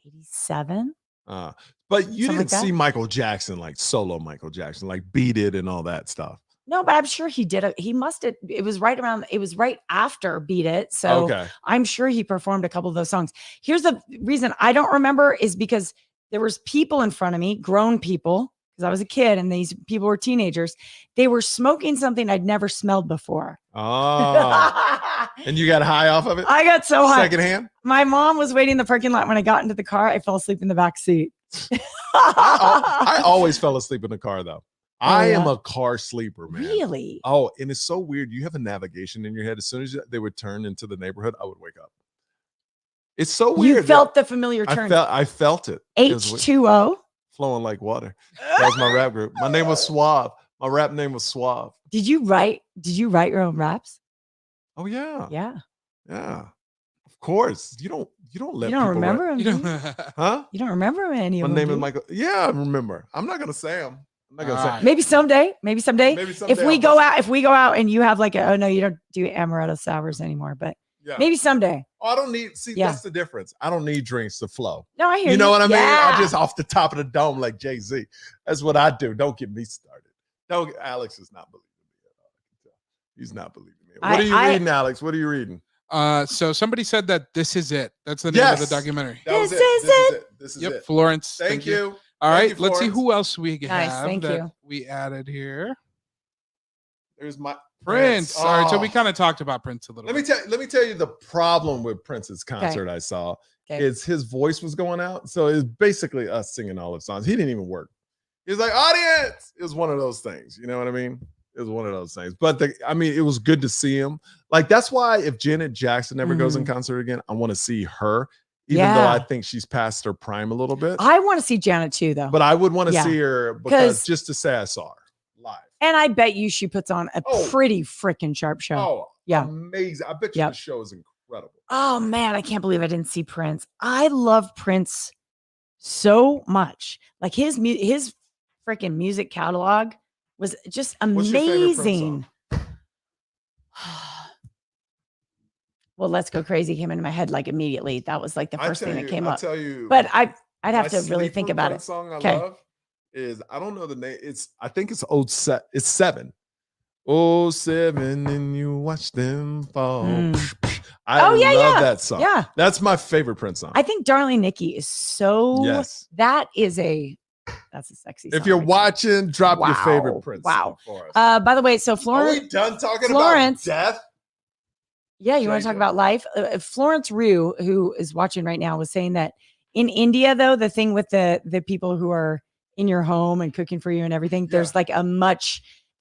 87. But you didn't see Michael Jackson, like solo Michael Jackson, like Beat It and all that stuff. No, but I'm sure he did. He must have. It was right after Beat It. So I'm sure he performed a couple of those songs. Here's the reason I don't remember, is because there was people in front of me, grown people, because I was a kid and these people were teenagers. They were smoking something I'd never smelled before. Oh. And you got high off of it? I got so high. Secondhand? My mom was waiting in the parking lot. When I got into the car, I fell asleep in the back seat. I always fell asleep in the car, though. I am a car sleeper, man. Really? Oh, and it's so weird. You have a navigation in your head. As soon as they would turn into the neighborhood, I would wake up. It's so weird. You felt the familiar turn. I felt it. H2O? Flowing like water. That was my rap group. My name was Suave. My rap name was Suave. Did you write your own raps? Oh, yeah. Yeah. Yeah. Of course. You don't remember him? Huh? You don't remember any of them? My name is Michael. Yeah, I remember. I'm not gonna say them. I'm not gonna say. Maybe someday. If we go out and you have like you don't do amaretto sours anymore, but maybe someday. Oh, I don't need. See, that's the difference. I don't need drinks to flow. No, I hear you. You know what I mean? Yeah. I just off the top of the dome like Jay-Z. That's what I do. Don't get me started. Alex is not believing me at all. He's not believing me. What are you reading, Alex? What are you reading? So somebody said that This Is It. That's the name of the documentary. This is it. Florence. Thank you. All Thank right, you, let's see Florence. who else we Nice, have thank that you. we added here. There's my Prince. All right, so we Oh. kind of talked about Prince a little bit. Let me tell you the problem with Prince's concert I saw is his voice was going out. So it's basically us singing all the songs. He didn't even work. He was like, audience. It was one of those things. You know what I mean? It was one of those things. But it was good to see him. Like, that's why if Janet Jackson ever goes in concert again, I want to see her, even though I think she's past her prime a little bit. I want to see Janet too, though. But I would want to see her because just to say I saw her live. And I bet you she puts on a pretty freaking sharp show. Oh, yeah. Amazing. I bet you the show is incredible. Oh, man. I can't believe I didn't see Prince. I love Prince so much. Like his freaking music catalog was just amazing. Well, Let's Go Crazy came into my head like immediately. That was like the first thing that came up. But I'd have to really think about it. Song I love is, I don't know the name. I think it's old set. It's 7. Oh, 7, and you watch them fall. I love that song. Yeah. That's my favorite Prince song. I think Darling Nikki is so that's a sexy song. If you're watching, drop your favorite Prince song for us. By the way, so Florence. Are we done talking about death? Yeah, you want to talk about life? Florence Rue, who is watching right now, was saying that in India, though, the thing with the people who are in your home and cooking for you and everything, there's like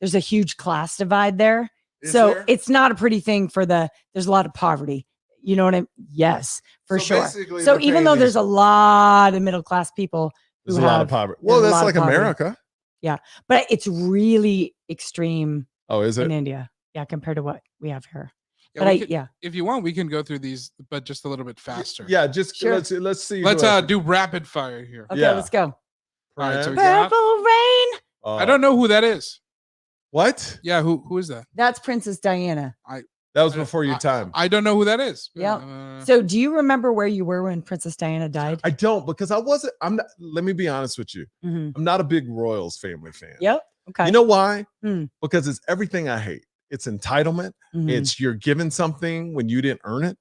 there's a huge class divide there. It's not a pretty thing there's a lot of poverty. You know what I mean? Yes, for sure. So even though there's a lot of middle class people, there's a lot of poverty. Well, that's like America. Yeah, but it's really extreme. Oh, is it? In India? Yeah, compared to what we have here. Yeah, but if you want, we can go through these, but just a little bit faster. Yeah, just let's see. Let's do rapid fire here. Okay, let's go. All right, so Purple Rain. I don't know who that is. What? Yeah, who is that? That's Princess Diana. That was before your time. I don't know who that is. Yeah. So do you remember where you were when Princess Diana died? I don't, because I'm not, let me be honest with you. I'm not a big Royals family fan. Yep. Okay. You know why? Because it's everything I hate. It's entitlement. It's you're given something when you didn't earn it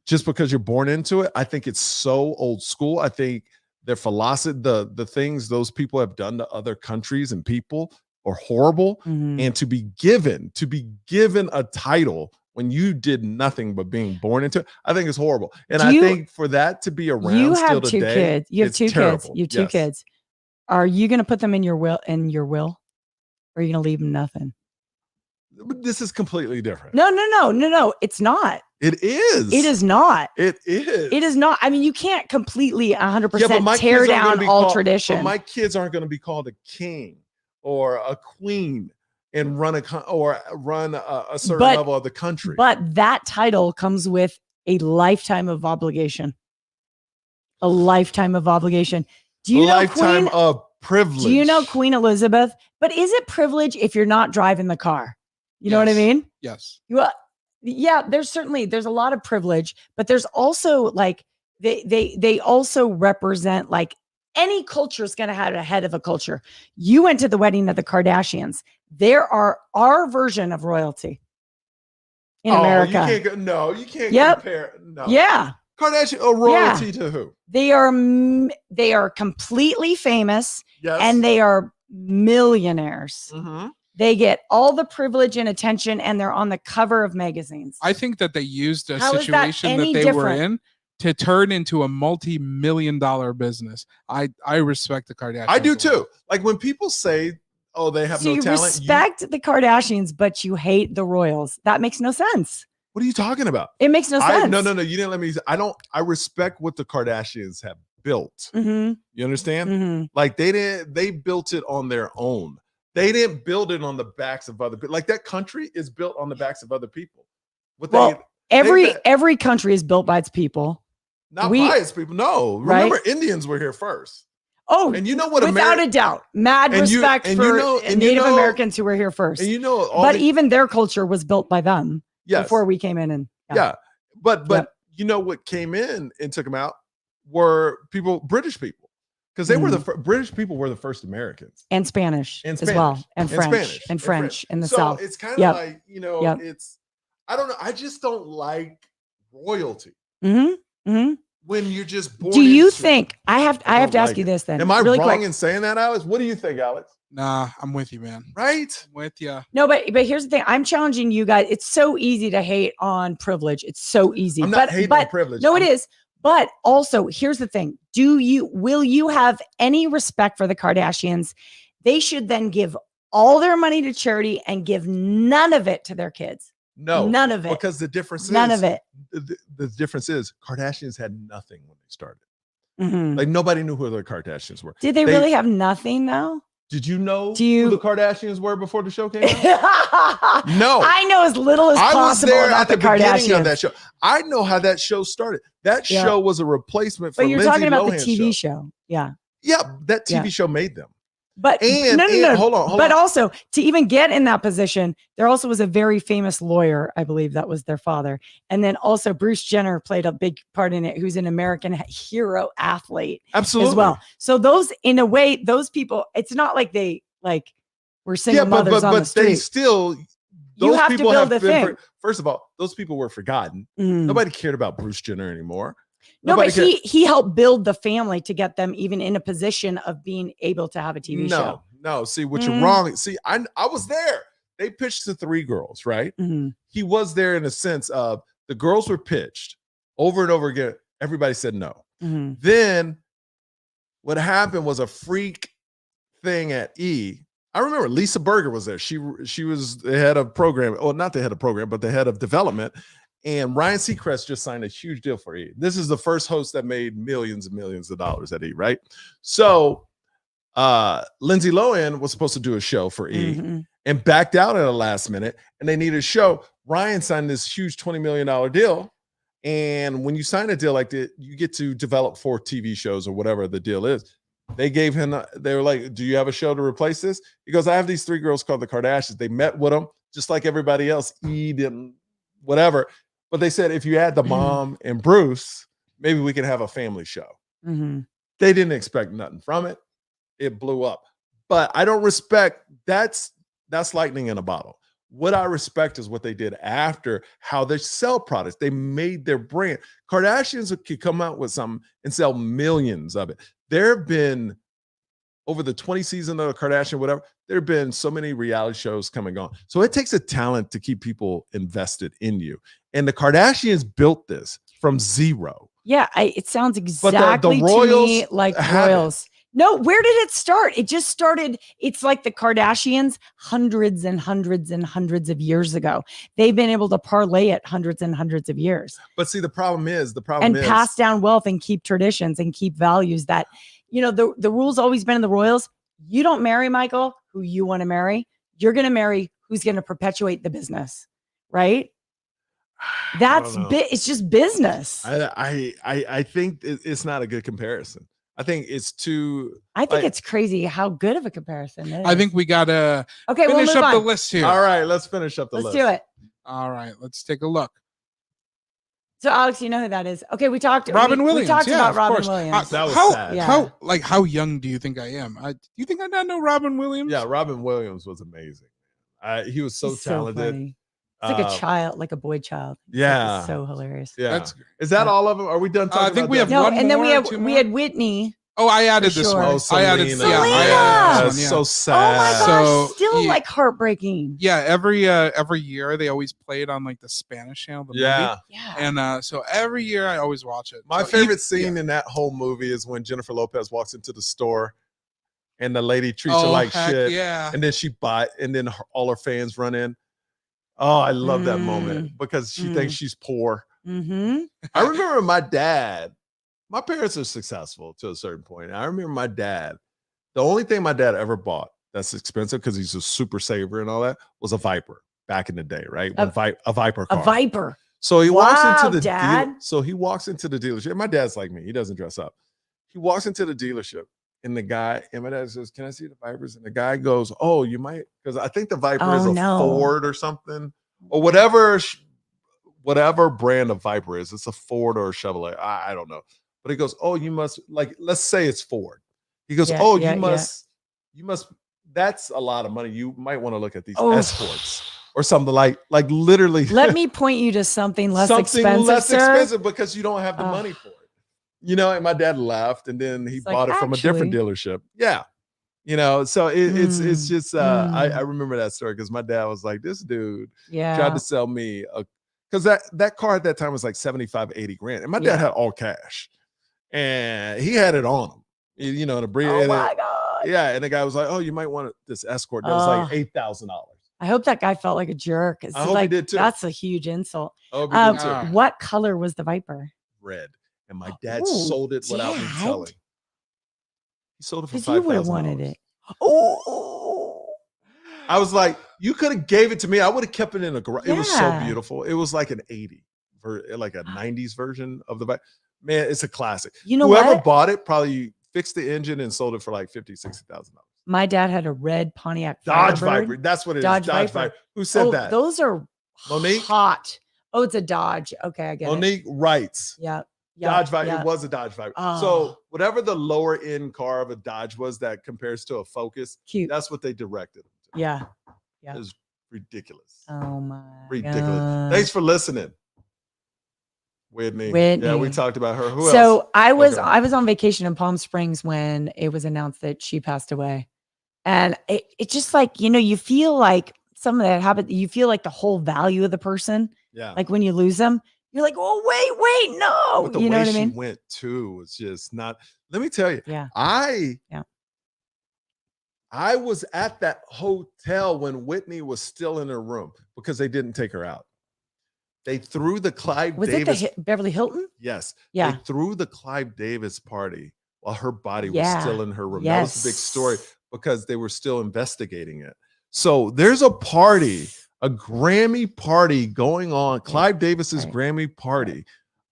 just because you're born into it. I think it's so old school. I think their philosophy, the things those people have done to other countries and people are horrible. And to be given a title when you did nothing but being born into it, I think it's horrible. And I think for that to be around, you still have two today, kids. You have two terrible. kids. You have two kids. Are you going to put them in your will? Or are you going to leave them nothing? This is completely different. No. It's not. It is. It is not. It is. It is not. I mean, you can't completely 100% tear down all tradition. But my kids aren't going to be called a king or a queen and run a certain level of the country. But that title comes with a lifetime of obligation. A lifetime of obligation. Do you know of privilege? Do you know Queen Elizabeth? But is it privilege if you're not driving the car? You know what I mean? Yes. Yeah, there's a lot of privilege, but there's also like they also represent, like, any culture is going to have a head of a culture. You went to the wedding of the Kardashians. There are our version of royalty in America. You can't compare. No. Yeah. Kardashian royalty to who? They are completely famous. Yes. And they are millionaires. They get all the privilege and attention, and they're on the cover of magazines. I think that they used a situation that they were in to turn into a multi-million-dollar business. I respect the Kardashians. I do too. Like when people say, "Oh, they have no talent." You respect the Kardashians, but you hate the royals. That makes no sense. What are you talking about? It makes no sense. No. You didn't let me. I respect what the Kardashians have built. You understand? Like they built it on their own. They didn't build it on the backs of other people. Like that country is built on the backs of other people. Every country is built by its people. Not by its people. No. Remember, Indians were here first. Oh, and you know what? Without a doubt. Mad respect for Native Americans who were here first. And but even their culture was built by them before we came in. But you know what came in and took them out were British people. Because they were British people were the first Americans. And Spanish as well. And French in the South. It's kind of like, it's, I don't know. I just don't like royalty. when you're just born. Do you into it. think I have to ask like you it. this then? Am I really wrong quick. in saying that, Alex? What do you think, Alex? Nah, I'm with you, man. Right? I'm with you. No, but here's the thing. I'm challenging you guys. It's so easy to hate on privilege. It's so easy. I'm not hating on privilege. No, it is. But also, here's the thing. Will you have any respect for the Kardashians? They should then give all their money to charity and give none of it to their kids. No, none of it. Because the difference none of it. The difference is Kardashians had nothing when they started. Mm-hmm. Like nobody knew who the Kardashians were. Did they really have nothing though? Did you know who the Kardashians were before the show came out? No. I know as little as possible was there about at the beginning Kardashians. of that show. I know how that show started. That show was a replacement for But you're Lindsay talking about the Lohan's TV show. Yeah. Yeah, that TV show made them. But no. Hold on. Also, to even get in that position, there also was a very famous lawyer, I believe that was their father. And then also Bruce Jenner played a big part in it, who's an American hero athlete. Absolutely. As well. So those, in a way, those people, it's not like they were single mothers on the street. They still, you have to build a thing. First of all, those people were forgotten. Nobody cared about Bruce Jenner anymore. No, but he helped build the family to get them even in a position of being able to have a TV show. No, see what you're wrong. See, I was there. They pitched to 3 girls, right? He was there in a sense of the girls were pitched over and over again. Everybody said no. Then what happened was a freak thing at E. I remember Lisa Berger was there. She was the head of program, or not the head of program, but the head of development. And Ryan Seacrest just signed a huge deal for E. This is the first host that made millions and millions of dollars at E, right? So Lindsay Lohan was supposed to do a show for E and backed out at the last minute, and they needed a show. Ryan signed this huge $20 million deal. And when you sign a deal like that, you get to develop 4 TV shows or whatever the deal is. They gave him, they were like, do you have a show to replace this? He goes, I have these 3 girls called the Kardashians. They met with him just like everybody else, E didn't, whatever. But they said, if you add the mom and Bruce, maybe we can have a family show. They didn't expect nothing from it. It blew up. But I don't respect, that's lightning in a bottle. What I respect is what they did after, how they sell products. They made their brand. Kardashians could come out with something and sell millions of it. There have been, over the 20 seasons of the Kardashian, whatever, there have been so many reality shows coming on. So it takes a talent to keep people invested in you. And the Kardashians built this from zero. Yeah, it sounds exactly the Royals to me like Royals. No, where did it start? It just started. It's like the Kardashians hundreds and hundreds and hundreds of years ago. They've been able to parlay it hundreds and hundreds of years. But see, the problem is pass down wealth and keep traditions and keep values that, the rule's always been in the Royals. You don't marry, Michael, who you want to marry. You're going to marry who's going to perpetuate the business, right? That's it's just business. I think it's not a good comparison. I think it's too. I think it's crazy how good of a comparison it is. I think we gotta finish up the list here. All right, let's finish up the list. Let's do it. All right, let's take a look. So Alex, you know who that is? Okay, we talked. Robin Williams. We talked about Robin Williams. That was sad. How young do you think I am? Do you think I not know Robin Williams? Yeah, Robin Williams was amazing. He was so talented. So it's like a child, like a boy child. Yeah, so hilarious. Yeah, is that all of them? Are we done talking? I think about we have no, one and more, then we had Whitney. Oh, I added this one. Oh, I added Selena. I added this one. So sad. Oh my gosh, still like heartbreaking. Yeah, every year they always play it on like the Spanish channel. The movie. Yeah. And so every year I always watch it. My favorite scene in that whole movie is when Jennifer Lopez walks into the store and the lady treats her like shit. Yeah. And then and then all her fans run in. Oh, I love that moment because she thinks she's poor. I remember my dad. My parents are successful to a certain point. I remember my dad. The only thing my dad ever bought that's expensive because he's a super saver and all that was a Viper back in the day, right? A Viper car. A Viper. So he walks into the dad. So he walks into the dealership. My dad's like me. He doesn't dress up. He walks into the dealership and my dad says, "Can I see the Vipers?" And the guy goes, "Oh, you might," because I think the Viper is a Ford or something or whatever brand of Viper is. It's a Ford or a Chevrolet. I don't know. But he goes, "Oh, you must," like, let's say it's Ford. He goes, you must, that's a lot of money. You might want to look at these Escorts or something like literally. Let me point you to something less expensive, expensive because you don't have the money for it. you know, and my dad left, and then he It's bought like, it from a different actually. dealership. Yeah. You know, so it's Mm, just I mm, remember that story because my dad was like, this dude tried to yeah. sell me a because that car at that time was like 75, 80 grand. And my dad Yeah. had all cash and he had it on him. You know, Oh and my God. yeah, and the guy was like, "Oh, you might want this Escort." That was like Oh, $8,000. I hope that guy felt like a jerk. It's I hope he like, did too. that's a huge insult. I hope he did too. Ah. What color was the Viper? Red, and my dad Oh, sold it without me Dad? telling. He sold it for Because you would have wanted $5,000. it. Oh, I was like, you could have gave it to me. I would have kept it in a garage. It was so yeah. beautiful. It was like an 80, like a 90s version of the bike. Man, it's a classic. You know Whoever what? bought it probably fixed the engine and sold it for like $50,000, $60,000. My dad had a red Pontiac Dodge Firebird. Viper. That's what it is. Dodge Dodge Viper. Viper. Who said Oh, that? those are Monique? hot. Oh, it's a Dodge. Okay, I get it. Monique writes. Yeah. Yeah. Dodge Viper. Yeah. It was a Dodge Viper. Oh. So whatever the lower end car of a Dodge was that compares to a Focus, Cute. that's what they directed them to. Yeah. Yeah. It was ridiculous. Oh my Ridiculous. God. Thanks for listening. Whitney. Yeah, we talked about her. Who else? So I was Okay. on vacation in Palm Springs when it was announced that she passed away. And it's just like, you know, you feel like some of that happened. You feel like the whole value of the person. Yeah. Like when you lose them, you're like, oh, wait, no. But the You know way what I she mean? went too was just not. Let me tell you, Yeah. I was at that hotel when Whitney was still in her room because they didn't take her out. They threw the Clive Was Davis. it the Beverly Hilton? Yes. Yeah. They threw the Clive Davis party while her body was still in her room. That was the big story because they were still investigating it. So there's a party, a Grammy party going on, Clive Davis's Grammy party.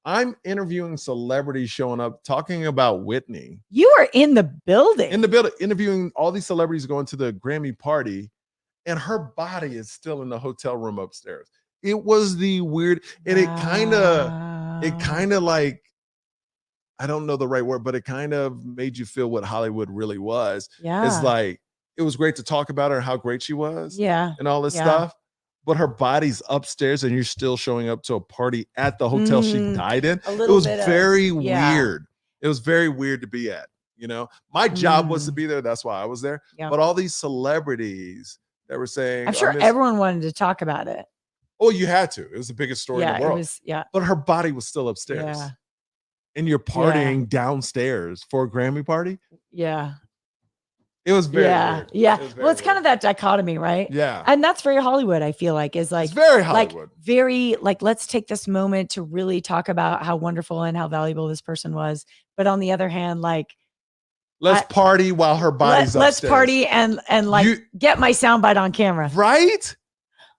I'm interviewing celebrities showing up, talking about Whitney. You were in the building. In the building, interviewing all these celebrities going to the Grammy party, and her body is still in the hotel room upstairs. It was the weird, and it kind of like, I don't know the right word, but it kind of made you feel what Hollywood really was. Yeah. It's like, it was great to talk about her, how great she was. Yeah. And all this stuff. But her body's upstairs and you're still showing up to a party at the hotel she died in. It was very weird. It was very weird to be at, you know. My job was to be there. That's why I was there. Yeah. But all these celebrities that were saying, I'm sure everyone wanted to talk about it. Oh, you had to. It was the biggest story in the world. It was, But her body was still upstairs. Yeah. And you're partying downstairs for a Grammy party? Yeah. It was very weird. Yeah. Well, it's kind of that dichotomy, right? Yeah. And that's very Hollywood, I feel like, is like, it's very Hollywood. Like very, like, let's take this moment to really talk about how wonderful and how valuable this person was. But on the other hand, like, let's party while her body's upstairs. Let's party and like get my soundbite on camera. Right?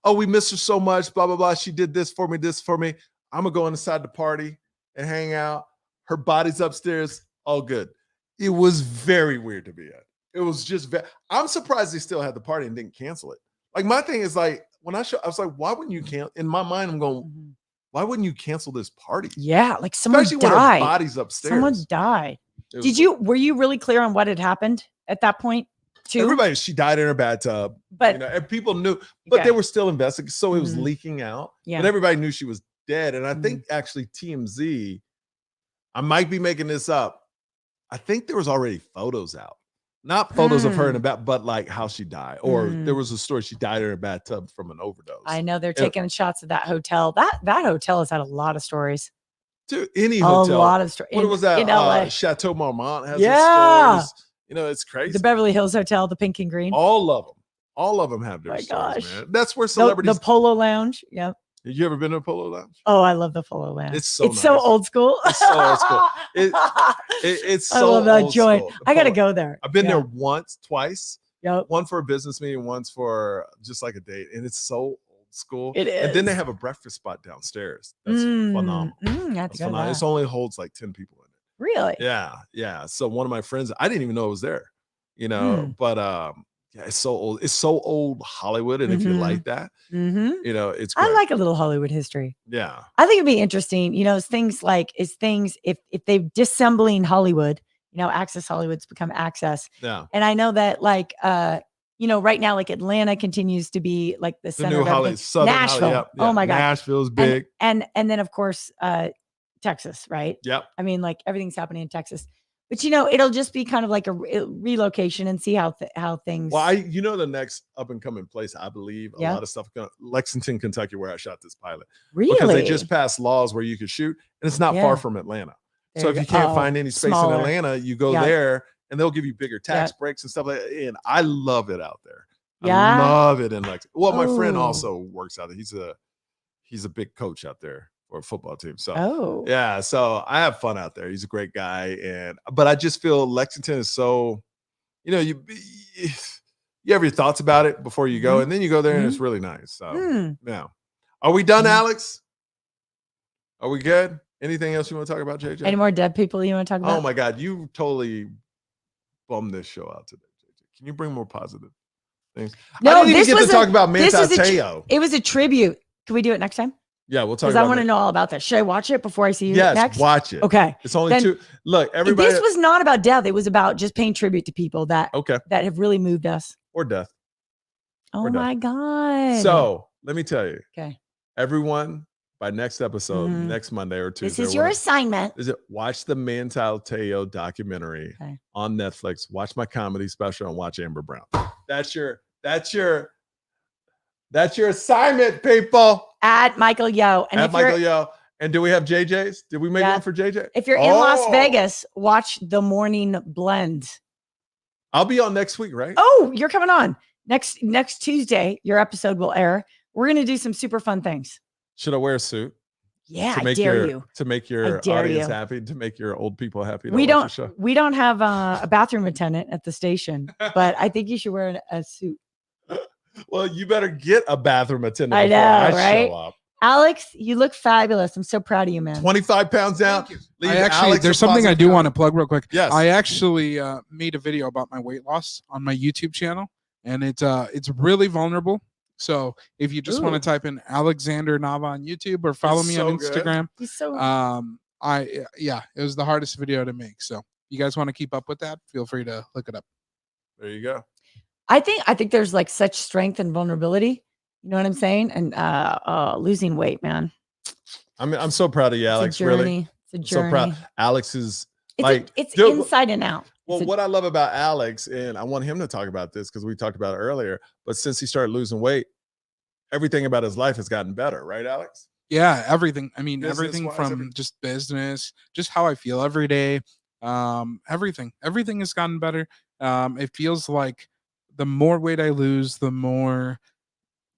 Oh, we miss her so much, blah, blah, blah. She did this for me. I'm going to go inside the party and hang out. Her body's upstairs. All good. It was very weird to be at. It was just, I'm surprised they still had the party and didn't cancel it. Like, my thing is like, when I was like, why wouldn't you cancel? In my mind, I'm going, why wouldn't you cancel this party? Yeah. Like someone Especially died. when her body's upstairs. Someone died. Were you really clear on what had happened at that point? Everybody, she died in her bathtub, but you know, and people knew, but they were still investigating. So it was leaking out, but everybody knew she was dead. And I think actually TMZ, I might be making this up. I think there was already photos out, not photos of her in a bat, but like how she died. Or there was a story she died in her bathtub from an overdose. I know they're taking shots of that hotel. That hotel has had a lot of stories. To any hotel, a lot of stories. What was that? In LA, Chateau Marmont has stories. You know, it's crazy. The Beverly Hills Hotel, the Pink and Green. All of them have their stories, man. That's where celebrities. The Polo Lounge. Yep. Have you ever been to a Polo Lounge? Oh, I love the Polo Lounge. It's so nice. So old school. It's so old school. It's so I love that old joint. school. I gotta go there. I've been there twice. Yep. One for a business meeting, once for just like a date, and it's so old school. It is. And then they have a breakfast spot downstairs. That's phenomenal. That's phenomenal. It only holds like 10 people in it. Really? Yeah. So one of my friends, I didn't even know it was there. You know, but yeah, it's so old. It's so old Hollywood, and if you like that, you know, it's great. I like a little Hollywood history. Yeah, I think it'd be interesting. You know, if they've disassembling Hollywood, you know, Access Hollywood's become Access. Yeah, and I know that like you know, right now like Atlanta continues to be like the center new of Hollywood, Nashville. Hollywood, Oh my God, Nashville's big, and then of course Texas, right? Yep. I mean, like everything's happening in Texas, but it'll just be kind of like a relocation and see how things. Well, the next up and coming place, I believe a lot of stuff. Lexington, Kentucky, where I shot this pilot. Really? Because they just passed laws where you could shoot, and it's not far from Atlanta. So if you can't find any space in Atlanta, you go there, and they'll give you bigger tax breaks and stuff like that. And I love it out there. I love it in Lexington. Well, my friend also works out there. He's a big coach out there for a football team. So yeah, so I have fun out there. He's a great guy, but I just feel Lexington is so, you have your thoughts about it before you go, and then you go there and it's really nice. So now, are we done, Alex? Are we good? Anything else you want to talk about, JJ? Any more dead people you want to talk about? Oh my God, you totally bummed this show out today, JJ. Can you bring more positive things? No, I didn't even get to talk about Manti Te'o. It was a tribute. Can we do it next time? Yeah, we'll talk about it. Because I want to know all about that. Should I watch it before I see you next? Yes, watch it. Okay. It's only two. Look, everybody. This was not about death. It was about just paying tribute to people that have really moved us. Or death. Oh my God. So let me tell you. Okay. Everyone, by next episode, next Monday or Tuesday. This is your assignment. Watch the Manti Te'o documentary on Netflix. Watch my comedy special and watch Amber Brown. That's your assignment, people. At Michael Yo. And at Michael Yo. And do we have JJ's? Did we make one for JJ? If you're in Las Vegas, watch The Morning Blend. I'll be on next week, right? Oh, you're coming on. Next Tuesday, your episode will air. We're going to do some super fun things. Should I wear a suit? Yeah, I dare you. To make your audience happy, to make your old people happy. We don't have a bathroom attendant at the station, but I think you should wear a suit. Well, you better get a bathroom attendant. I know, right? Show up. Alex, you look fabulous. I'm so proud of you, man. 25 pounds down. There's something I do want to plug real quick. Yes. I actually made a video about my weight loss on my YouTube channel, and it's really vulnerable. So if you just want to type in Alexander Nava on YouTube or follow me on Instagram, he's so it was the hardest video to make. So you guys want to keep up with that? Feel free to look it up. There you go. I think there's like such strength and vulnerability. You know what I'm saying? And losing weight, man. I'm so proud of you, Alex. It's a journey. Really, it's a journey. So proud. Alex is it's inside and out. Well, what I love about Alex, and I want him to talk about this because we talked about it earlier, but since he started losing weight, everything about his life has gotten better, right, Alex? Yeah, everything. I mean, everything from just business, just how I feel every day. Everything has gotten better. It feels like the more weight I lose, the more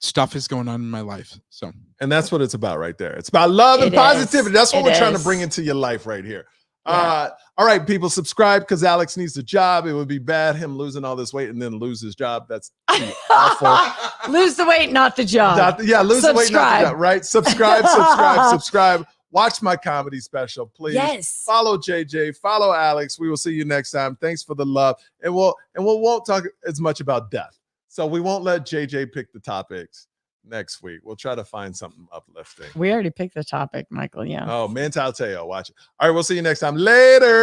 stuff is going on in my life. So, and that's what it's about right there. It's about love and positivity. That's what we're trying to bring into your life right here. Yeah. All right, people, subscribe because Alex needs a job. It would be bad him losing all this weight and then lose his job. That's awful. Lose the weight, not the job. Lose the weight, not the job. Right? Subscribe. Watch my comedy special, please. Yes. Follow JJ. Follow Alex. We will see you next time. Thanks for the love. And we won't talk as much about death. So we won't let JJ pick the topics next week. We'll try to find something uplifting. We already picked the topic, Michael. Yeah. Oh, Manti Te'o. Watch it. All right. We'll see you next time. Later.